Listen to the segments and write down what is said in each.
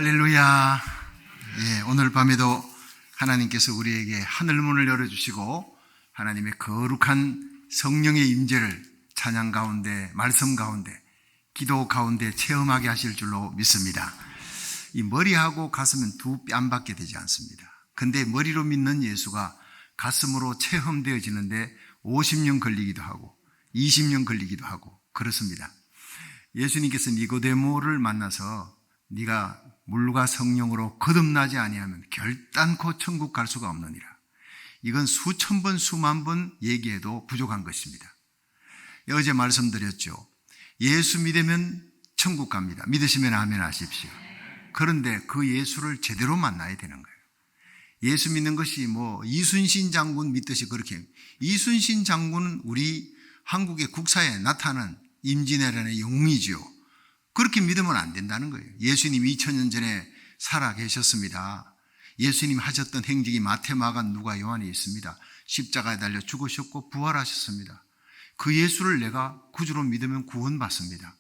할렐루야. 예, 오늘 밤에도 하나님께서 우리에게 하늘문을 열어주시고 하나님의 거룩한 성령의 임재를 찬양 가운데, 말씀 가운데, 기도 가운데 체험하게 하실 줄로 믿습니다. 이 머리하고 가슴은 두 뺨밖에 되지 않습니다. 근데 머리로 믿는 예수가 가슴으로 체험되어지는데 50년 걸리기도 하고 20년 걸리기도 하고 그렇습니다. 예수님께서 니고데모를 만나서 네가 물과 성령으로 거듭나지 아니하면 결단코 천국 갈 수가 없느니라. 이건 수천 번 수만 번 얘기해도 부족한 것입니다. 어제 말씀드렸죠. 예수 믿으면 천국 갑니다. 믿으시면 아멘 하십시오. 그런데 그 예수를 제대로 만나야 되는 거예요. 예수 믿는 것이 이순신 장군 믿듯이 그렇게, 이순신 장군은 우리 한국의 국사에 나타난 임진왜란의 영웅이죠. 그렇게 믿으면 안 된다는 거예요. 예수님 2000년 전에 살아 계셨습니다. 예수님 하셨던 행적이 마태, 마가, 누가, 요한에 있습니다. 십자가에 달려 죽으셨고 부활하셨습니다. 그 예수를 내가 구주로 믿으면 구원받습니다.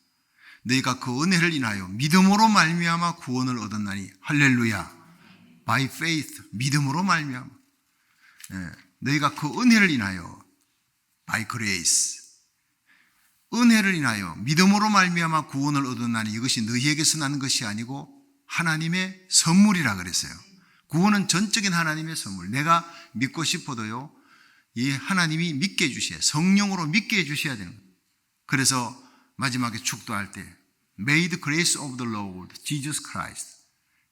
너희가 그 은혜를 인하여 믿음으로 말미암아 구원을 얻었나니 할렐루야. By faith, 믿음으로 말미암아. 너희가 그 은혜를 인하여 by grace, 은혜를 인하여 믿음으로 말미암아 구원을 얻었나니 이것이 너희에게서 난 것이 아니고 하나님의 선물이라 그랬어요. 구원은 전적인 하나님의 선물. 내가 믿고 싶어도요, 이 하나님이 믿게 해주셔야, 성령으로 믿게 해주셔야 되는 거예요. 그래서 마지막에 축도할 때 May the grace of the Lord Jesus Christ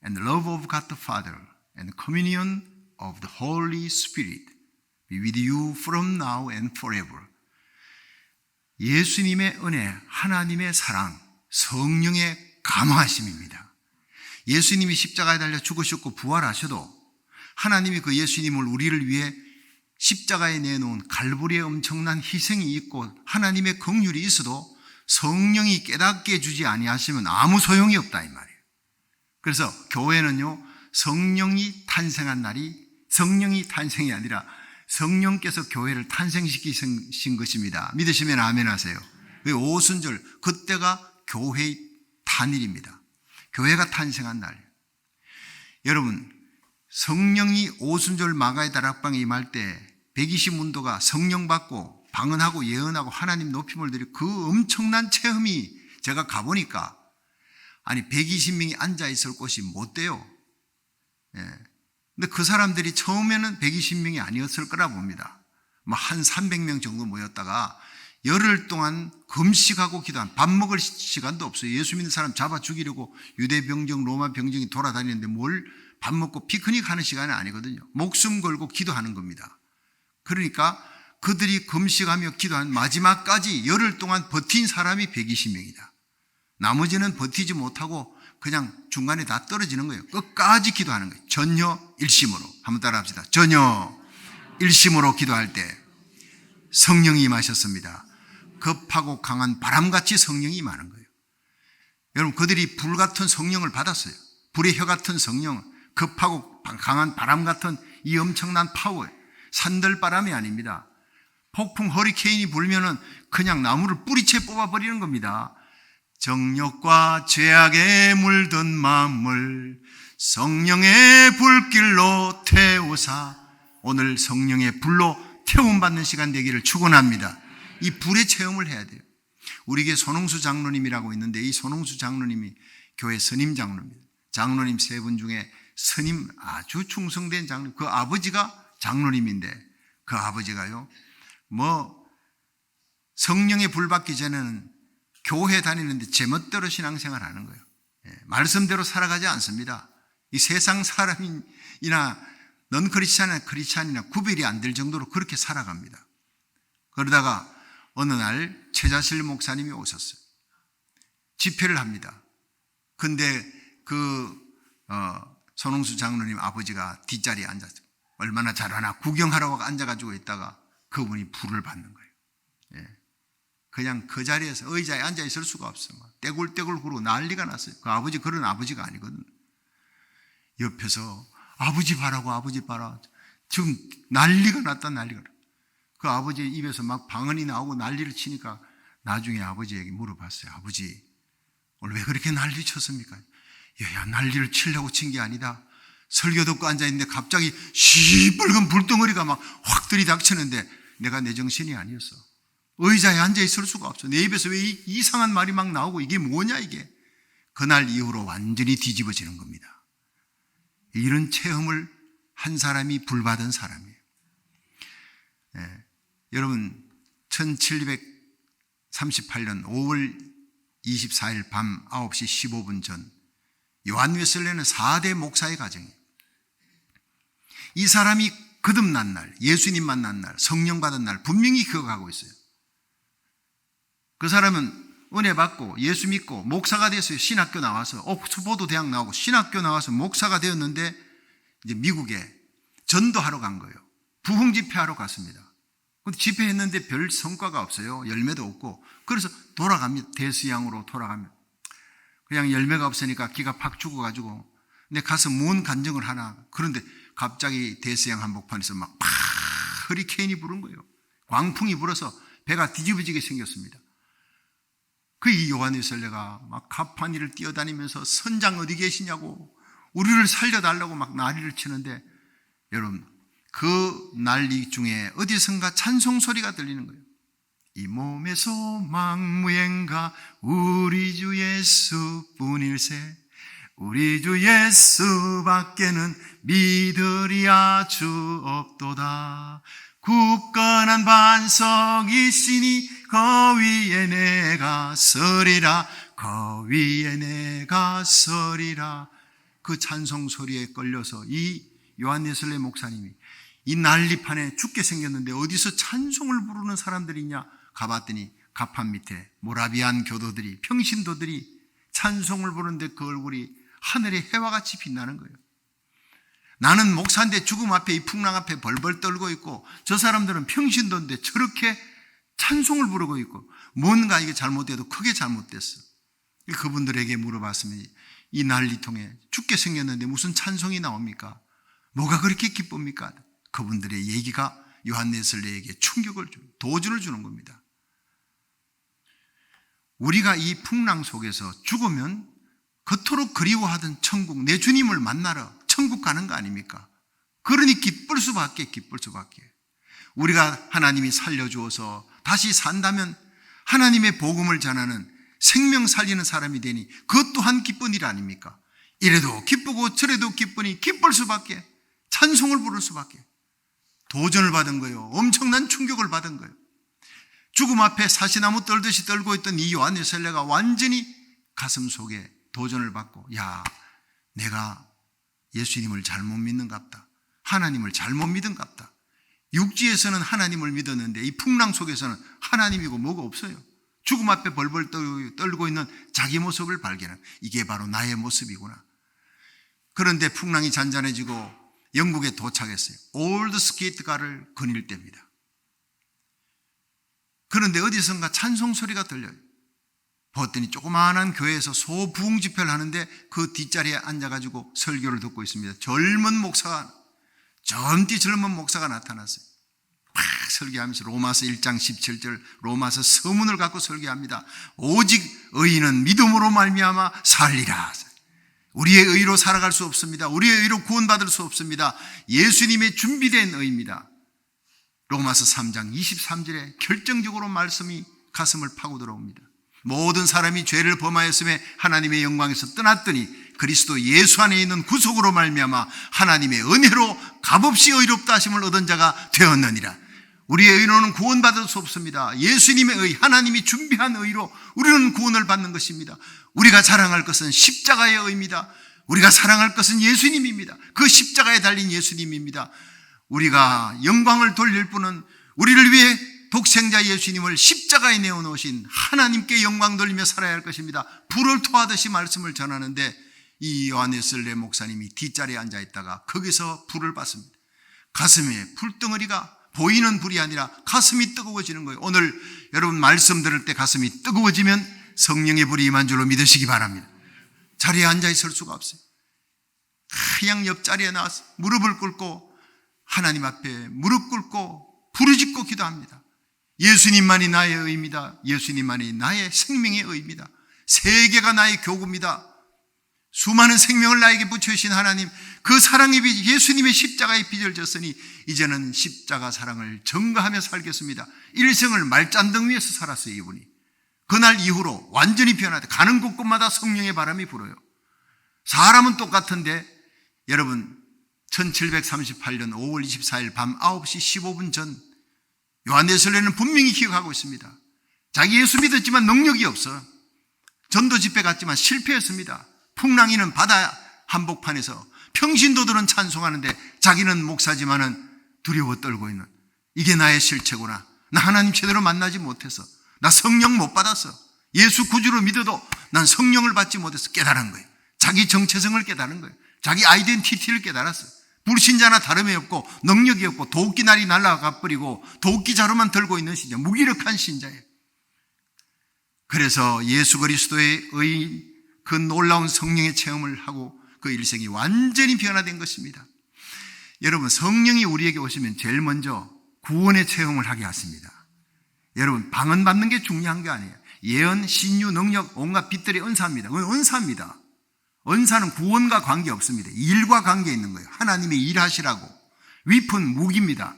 and the love of God the Father and the communion of the Holy Spirit be with you from now and forever. 예수님의 은혜, 하나님의 사랑, 성령의 감화하심입니다. 예수님이 십자가에 달려 죽으셨고 부활하셔도 하나님이 그 예수님을 우리를 위해 십자가에 내놓은 갈보리의 엄청난 희생이 있고 하나님의 긍휼이 있어도 성령이 깨닫게 해주지 아니하시면 아무 소용이 없다 이 말이에요. 그래서 교회는요, 성령이 탄생한 날이 성령이 탄생이 아니라 성령께서 교회를 탄생시키신 것입니다. 믿으시면 아멘 하세요. 오순절, 그때가 교회의 탄일입니다. 교회가 탄생한 날. 여러분, 성령이 오순절 마가의 다락방에 임할 때 120문도가 성령 받고 방언하고 예언하고 하나님 높임을 드리고 그 엄청난 체험이 제가 가보니까 120명이 앉아있을 곳이 못 돼요. 근데 그 사람들이 처음에는 120명이 아니었을 거라 봅니다. 한 300명 정도 모였다가 열흘 동안 금식하고 기도한, 밥 먹을 시간도 없어요. 예수 믿는 사람 잡아 죽이려고 유대 병정, 로마 병정이 돌아다니는데 뭘 밥 먹고 피크닉 하는 시간이 아니거든요. 목숨 걸고 기도하는 겁니다. 그러니까 그들이 금식하며 기도한 마지막까지 열흘 동안 버틴 사람이 120명이다. 나머지는 버티지 못하고 그냥 중간에 다 떨어지는 거예요. 끝까지 기도하는 거예요. 전혀 일심으로. 한번 따라 합시다. 전혀 일심으로 기도할 때 성령이 임하셨습니다. 급하고 강한 바람같이 성령이 임하는 거예요. 여러분, 그들이 불 같은 성령을 받았어요. 불의 혀 같은 성령, 급하고 강한 바람 같은 이 엄청난 파워, 산들바람이 아닙니다. 폭풍 허리케인이 불면은 그냥 나무를 뿌리채 뽑아버리는 겁니다. 정욕과 죄악에 물든 마음을 성령의 불길로 태우사, 오늘 성령의 불로 태움받는 시간 되기를 축원합니다. 이 불의 체험을 해야 돼요. 우리 교회 손홍수 장로님이라고 있는데 이 손홍수 장로님이 교회 선임 장로입니다. 장로님 세 분 중에 선임 아주 충성된 장로님, 그 아버지가 장로님인데 그 아버지가요, 성령의 불 받기 전에는 교회 다니는데 제멋대로 신앙생활 하는 거예요. 말씀대로 살아가지 않습니다. 이 세상 사람이나 넌 크리스찬이나 구별이 안 될 정도로 그렇게 살아갑니다. 그러다가 어느 날 최자실 목사님이 오셨어요. 집회를 합니다. 근데 손홍수 장로님 아버지가 뒷자리에 앉았어요. 얼마나 잘하나 구경하라고 앉아가지고 있다가 그분이 불을 받는 거예요. 그냥 그 자리에서 의자에 앉아 있을 수가 없어요. 떼굴떼굴 구르고 난리가 났어요. 그 아버지 그런 아버지가 아니거든. 옆에서 아버지 봐라고, 아버지 봐라. 지금 난리가 났다, 난리가. 그 아버지 입에서 막 방언이 나오고 난리를 치니까 나중에 아버지에게 물어봤어요. 아버지, 오늘 왜 그렇게 난리 쳤습니까? 야, 난리를 치려고 친 게 아니다. 설교 듣고 앉아있는데 갑자기 시뻘건 불덩어리가 막 확 들이닥치는데 내가 내 정신이 아니었어. 의자에 앉아있을 수가 없어. 내 입에서 왜 이상한 말이 막 나오고 이게 뭐냐 이게. 그날 이후로 완전히 뒤집어지는 겁니다. 이런 체험을 한 사람이 불받은 사람이에요. 여러분 1738년 5월 24일 밤 9시 15분 전 요한 웨슬레는 4대 목사의 가정이에요. 이 사람이 거듭난 날, 예수님 만난 날, 성령 받은 날 분명히 기억하고 있어요. 그 사람은 은혜 받고 예수 믿고 목사가 됐어요. 신학교 나와서 옥스포드 대학 나오고 신학교 나와서 목사가 되었는데 이제 미국에 전도하러 간 거예요. 부흥 집회하러 갔습니다. 근데 집회했는데 별 성과가 없어요. 열매도 없고. 그래서 돌아갑니다. 대수양으로 돌아갑니다. 그냥 열매가 없으니까 기가 팍 죽어가지고 내 가서 뭔 간증을 하나. 그런데 갑자기 대서양 한복판에서 막 허리케인이 부른 거예요. 광풍이 불어서 배가 뒤집어지게 생겼습니다. 그 이 요한 웨슬레가 막 가판위를 뛰어다니면서 선장 어디 계시냐고 우리를 살려달라고 막 난리를 치는데 여러분 그 난리 중에 어디선가 찬송 소리가 들리는 거예요. 이 몸의 소망 무엔가 우리 주 예수뿐일세 우리 주 예수밖에는 믿으리 아주 없도다. 굳건한 반석이시니 그 위에 내가 서리라 그 위에 내가 서리라. 그 찬송 소리에 끌려서 이 요한 웨슬레 목사님이 이 난리판에 죽게 생겼는데 어디서 찬송을 부르는 사람들이 있냐 가봤더니 가판 밑에 모라비안 교도들이 평신도들이 찬송을 부르는데 그 얼굴이 하늘의 해와 같이 빛나는 거예요. 나는 목사인데 죽음 앞에 이 풍랑 앞에 벌벌 떨고 있고 저 사람들은 평신도인데 저렇게 찬송을 부르고 있고 뭔가 이게 잘못돼도 크게 잘못됐어. 그분들에게 물어봤으면 이 난리통에 죽게 생겼는데 무슨 찬송이 나옵니까? 뭐가 그렇게 기쁩니까? 그분들의 얘기가 요한 웨슬레에게 충격을 도전을 주는 겁니다. 우리가 이 풍랑 속에서 죽으면 그토록 그리워하던 천국 내 주님을 만나러 천국 가는 거 아닙니까? 그러니 기쁠 수밖에. 우리가 하나님이 살려주어서 다시 산다면 하나님의 복음을 전하는 생명 살리는 사람이 되니 그것 또한 기쁜 일 아닙니까? 이래도 기쁘고 저래도 기쁘니 기쁠 수밖에. 찬송을 부를 수밖에. 도전을 받은 거예요. 엄청난 충격을 받은 거예요. 죽음 앞에 사시나무 떨듯이 떨고 있던 이 요한 웨슬레가 완전히 가슴 속에 도전을 받고 야 내가 예수님을 잘못 믿는갑다. 하나님을 잘못 믿은갑다. 육지에서는 하나님을 믿었는데 이 풍랑 속에서는 하나님이고 뭐가 없어요. 죽음 앞에 벌벌 떨고 있는 자기 모습을 발견한 이게 바로 나의 모습이구나. 그런데 풍랑이 잔잔해지고 영국에 도착했어요. 올드 스케이트가를 거닐 때입니다. 그런데 어디선가 찬송 소리가 들려요. 봤더니 조그마한 교회에서 소부흥 집회를 하는데 그 뒷자리에 앉아가지고 설교를 듣고 있습니다. 젊디 젊은 목사가 나타났어요. 막 설교하면서 로마서 1장 17절 로마서 서문을 갖고 설교합니다. 오직 의인은 믿음으로 말미암아 살리라. 우리의 의로 살아갈 수 없습니다. 우리의 의로 구원받을 수 없습니다. 예수님의 준비된 의입니다. 로마서 3장 23절에 결정적으로 말씀이 가슴을 파고 들어옵니다. 모든 사람이 죄를 범하였음에 하나님의 영광에서 떠났더니 그리스도 예수 안에 있는 구속으로 말미암아 하나님의 은혜로 값없이 의롭다 하심을 얻은 자가 되었느니라. 우리의 의로는 구원받을 수 없습니다. 예수님의 의, 하나님이 준비한 의로 우리는 구원을 받는 것입니다. 우리가 자랑할 것은 십자가의 의입니다. 우리가 사랑할 것은 예수님입니다. 그 십자가에 달린 예수님입니다. 우리가 영광을 돌릴 분은 우리를 위해 독생자 예수님을 십자가에 내어놓으신 하나님께 영광 돌리며 살아야 할 것입니다. 불을 토하듯이 말씀을 전하는데 이 요한 웨슬레 목사님이 뒷자리에 앉아있다가 거기서 불을 받습니다. 가슴에 불덩어리가 보이는 불이 아니라 가슴이 뜨거워지는 거예요. 오늘 여러분 말씀 들을 때 가슴이 뜨거워지면 성령의 불이 임한 줄로 믿으시기 바랍니다. 자리에 앉아있을 수가 없어요. 하양 옆자리에 나와서 무릎을 꿇고 하나님 앞에 무릎 꿇고 부르짖고 기도합니다. 예수님만이 나의 의입니다. 예수님만이 나의 생명의 의입니다. 세계가 나의 교구입니다. 수많은 생명을 나에게 붙여주신 하나님, 그 사랑의 빚, 예수님의 십자가의 빚을 졌으니 이제는 십자가 사랑을 전가하며 살겠습니다. 일생을 말잔등 위에서 살았어요, 이분이. 그날 이후로 완전히 변하다. 가는 곳곳마다 성령의 바람이 불어요. 사람은 똑같은데 여러분, 1738년 5월 24일 밤 9시 15분 전 요한네슬레는 분명히 기억하고 있습니다. 자기 예수 믿었지만 능력이 없어. 전도 집회 갔지만 실패했습니다. 풍랑이는 바다 한복판에서 평신도들은 찬송하는데 자기는 목사지만은 두려워 떨고 있는, 이게 나의 실체구나. 나 하나님 제대로 만나지 못해서, 나 성령 못 받았어. 예수 구주로 믿어도 난 성령을 받지 못해서 깨달은 거예요. 자기 정체성을 깨달은 거예요. 자기 아이덴티티를 깨달았어요. 불신자나 다름이 없고 능력이 없고 도끼날이 날아가 버리고 도끼자루만 들고 있는 신자, 무기력한 신자예요. 그래서 예수 그리스도의 그 놀라운 성령의 체험을 하고 그 일생이 완전히 변화된 것입니다. 여러분, 성령이 우리에게 오시면 제일 먼저 구원의 체험을 하게 하십니다. 여러분, 방언 받는 게 중요한 게 아니에요. 예언, 신유, 능력, 온갖 빛들의 은사입니다. 그건 은사입니다. 은사는 구원과 관계없습니다. 일과 관계 있는 거예요. 하나님의 일하시라고. 위픈 무기입니다.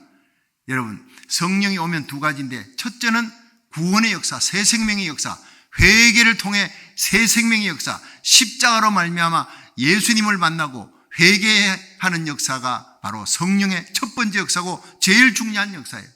여러분, 성령이 오면 두 가지인데, 첫째는 구원의 역사, 새 생명의 역사, 회개를 통해 새 생명의 역사, 십자가로 말미암아 예수님을 만나고 회개하는 역사가 바로 성령의 첫 번째 역사고 제일 중요한 역사예요.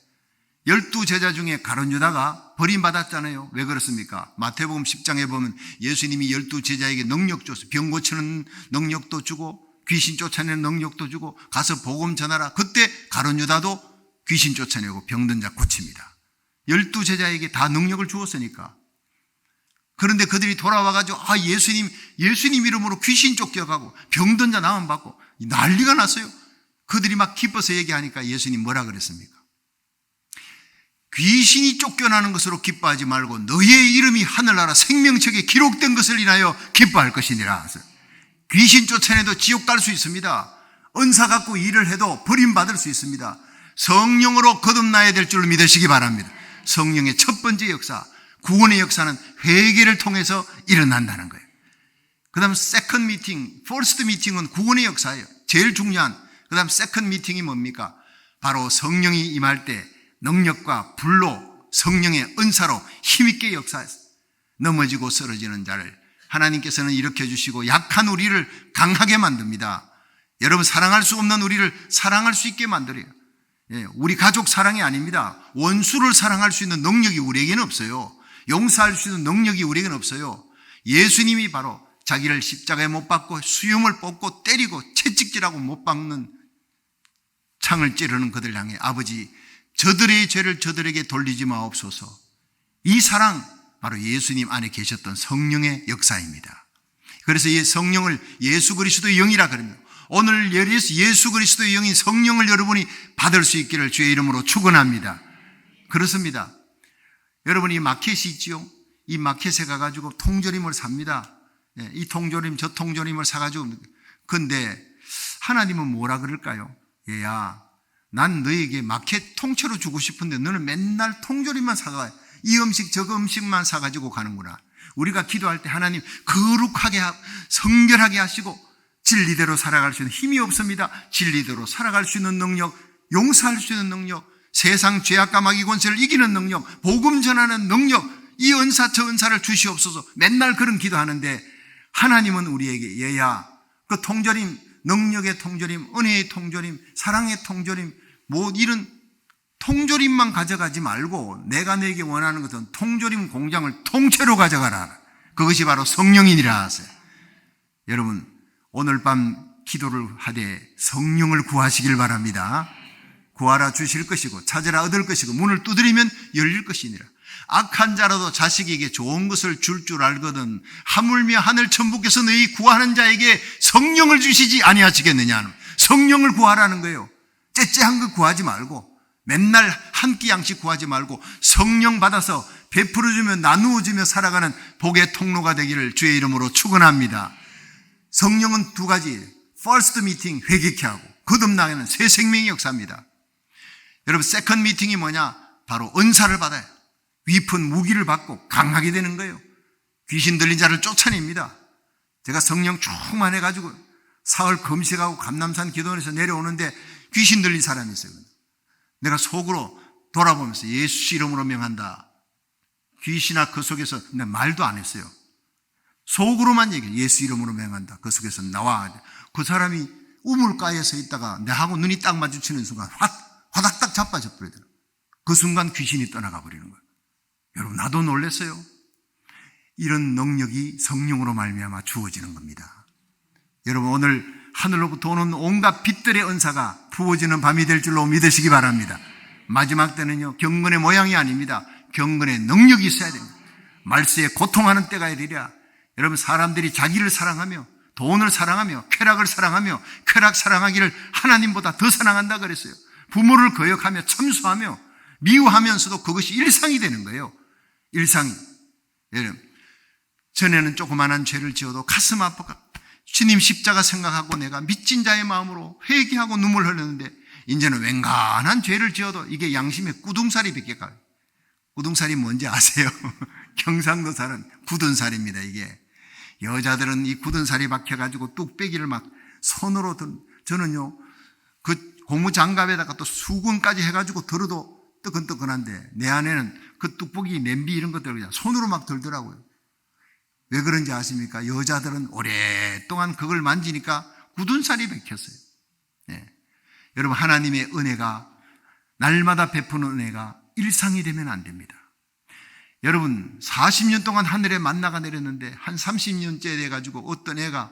12제자 중에 가룟 유다가 버림받았잖아요. 왜 그렇습니까? 마태복음 10장에 보면 예수님이 12제자에게 능력 줘서 병 고치는 능력도 주고 귀신 쫓아내는 능력도 주고 가서 복음 전하라. 그때 가룟 유다도 귀신 쫓아내고 병든 자 고칩니다. 12제자에게 다 능력을 주었으니까. 그런데 그들이 돌아와가지고 예수님 이름으로 귀신 쫓겨가고 병든 자 나음 받고 난리가 났어요. 그들이 막 기뻐서 얘기하니까 예수님 뭐라 그랬습니까? 귀신이 쫓겨나는 것으로 기뻐하지 말고 너의 이름이 하늘나라 생명책에 기록된 것을 인하여 기뻐할 것이니라. 귀신 쫓아내도 지옥 갈 수 있습니다. 은사 갖고 일을 해도 버림받을 수 있습니다. 성령으로 거듭나야 될 줄 믿으시기 바랍니다. 성령의 첫 번째 역사, 구원의 역사는 회개를 통해서 일어난다는 거예요. 그 다음 세컨드 미팅, 퍼스트 미팅은 구원의 역사예요. 제일 중요한. 그 다음 세컨드 미팅이 뭡니까? 바로 성령이 임할 때 능력과 불로 성령의 은사로 힘있게 역사해서 넘어지고 쓰러지는 자를 하나님께서는 일으켜 주시고 약한 우리를 강하게 만듭니다. 여러분, 사랑할 수 없는 우리를 사랑할 수 있게 만들어요. 우리 가족 사랑이 아닙니다. 원수를 사랑할 수 있는 능력이 우리에게는 없어요. 용서할 수 있는 능력이 우리에게는 없어요. 예수님이 바로 자기를 십자가에 못 박고 수염을 뽑고 때리고 채찍질하고 못 박는 창을 찌르는 그들 향해 아버지, 저들의 죄를 저들에게 돌리지 마옵소서. 이 사랑, 바로 예수님 안에 계셨던 성령의 역사입니다. 그래서 이 성령을 예수 그리스도의 영이라 그럽니다. 오늘 예수 그리스도의 영인 성령을 여러분이 받을 수 있기를 주의 이름으로 축원합니다. 그렇습니다. 여러분, 이 마켓이 있지요. 이 마켓에 가가지고 통조림을 삽니다. 이 통조림 저 통조림을 사가지고, 근데 하나님은 뭐라 그럴까요? 얘야, 난 너에게 마켓 통째로 주고 싶은데 너는 맨날 통조림만 사가, 이 음식 저거 음식만 사가지고 가는구나. 우리가 기도할 때 하나님 거룩하게 성결하게 하시고 진리대로 살아갈 수 있는 힘이 없습니다. 진리대로 살아갈 수 있는 능력, 용서할 수 있는 능력, 세상 죄악 까마귀 권세를 이기는 능력, 복음 전하는 능력, 이 은사 저 은사를 주시옵소서. 맨날 그런 기도하는데 하나님은 우리에게 얘야, 그 통조림, 능력의 통조림, 은혜의 통조림, 사랑의 통조림, 뭐 이런 통조림만 가져가지 말고 내가 내게 원하는 것은 통조림 공장을 통째로 가져가라. 그것이 바로 성령이니라 하세요. 여러분, 오늘 밤 기도를 하되 성령을 구하시길 바랍니다. 구하라 주실 것이고 찾으라 얻을 것이고 문을 두드리면 열릴 것이니라. 악한 자라도 자식에게 좋은 것을 줄 알거든 하물며 하늘 천부께서 너희 구하는 자에게 성령을 주시지 아니하시겠느냐. 성령을 구하라는 거예요. 째째한 거 구하지 말고 맨날 한 끼 양식 구하지 말고 성령 받아서 베풀어주며 나누어주며 살아가는 복의 통로가 되기를 주의 이름으로 축원합니다. 성령은 두 가지, 퍼스트 미팅 회개케 하고 거듭나는 새 생명의 역사입니다. 여러분, 세컨드 미팅이 뭐냐? 바로 은사를 받아요. 위픈 무기를 받고 강하게 되는 거예요. 귀신 들린 자를 쫓아냅니다. 제가 성령 충만해가지고 사흘 금식하고 감남산 기도원에서 내려오는데 귀신 들린 사람이 있어요. 내가 속으로 돌아보면서 예수 이름으로 명한다. 귀신아 그 속에서 내 말도 안 했어요. 속으로만 얘기해. 예수 이름으로 명한다. 그 속에서 나와. 그 사람이 우물가에 서 있다가 내하고 눈이 딱 마주치는 순간 화닥딱 자빠져 버리더라고요. 그 순간 귀신이 떠나가 버리는 거예요. 여러분 나도 놀랐어요. 이런 능력이 성령으로 말미암아 주어지는 겁니다. 여러분 오늘 하늘로부터 오는 온갖 빛들의 은사가 부어지는 밤이 될 줄로 믿으시기 바랍니다. 마지막 때는요 경건의 모양이 아닙니다. 경건의 능력이 있어야 됩니다. 말세에 고통하는 때가 이르리라. 여러분 사람들이 자기를 사랑하며 돈을 사랑하며 쾌락을 사랑하며 쾌락 사랑하기를 하나님보다 더 사랑한다 그랬어요. 부모를 거역하며 참수하며 미워하면서도 그것이 일상이 되는 거예요. 일상이. 여러분 전에는 조그만한 죄를 지어도 가슴 아파가 주님 십자가 생각하고 내가 믿진 자의 마음으로 회개하고 눈물 흘렸는데 이제는 웬간한 죄를 지어도 이게 양심에 꾸둥살이 벗겨 가요. 꾸둥살이 뭔지 아세요? 경상도 살은 굳은 살입니다. 이게 여자들은 이 굳은 살이 박혀가지고 뚝배기를 막 손으로 저는요 그 고무장갑에다가 또 수건까지 해가지고 들어도 뜨끈뜨끈한데 내 안에는 그 뚝배기 냄비 이런 것들 그냥 손으로 막 들더라고요. 왜 그런지 아십니까? 여자들은 오랫동안 그걸 만지니까 굳은 살이 박혔어요. 네. 여러분 하나님의 은혜가 날마다 베푸는 은혜가 일상이 되면 안 됩니다. 여러분 40년 동안 하늘에 만나가 내렸는데 한 30년째 돼가지고 어떤 애가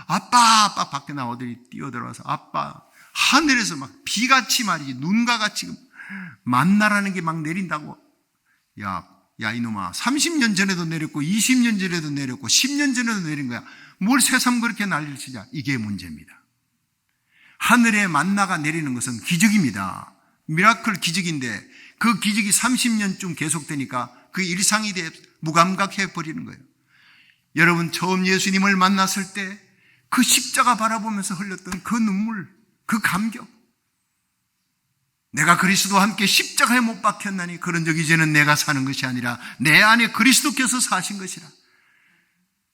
아빠 밖에 나오더니 뛰어들어와서 아빠 하늘에서 막 비같이 말이지 눈과 같이 만나라는 게 막 내린다고. 야 이놈아 30년 전에도 내렸고 20년 전에도 내렸고 10년 전에도 내린 거야. 뭘 새삼 그렇게 난리를 치자. 이게 문제입니다. 하늘에 만나가 내리는 것은 기적입니다. 미라클 기적인데 그 기적이 30년쯤 계속되니까 그 일상이 돼 무감각해 버리는 거예요. 여러분 처음 예수님을 만났을 때 그 십자가 바라보면서 흘렸던 그 눈물, 그 감격. 내가 그리스도와 함께 십자가에 못 박혔나니 그런즉 이제는 내가 사는 것이 아니라 내 안에 그리스도께서 사신 것이라.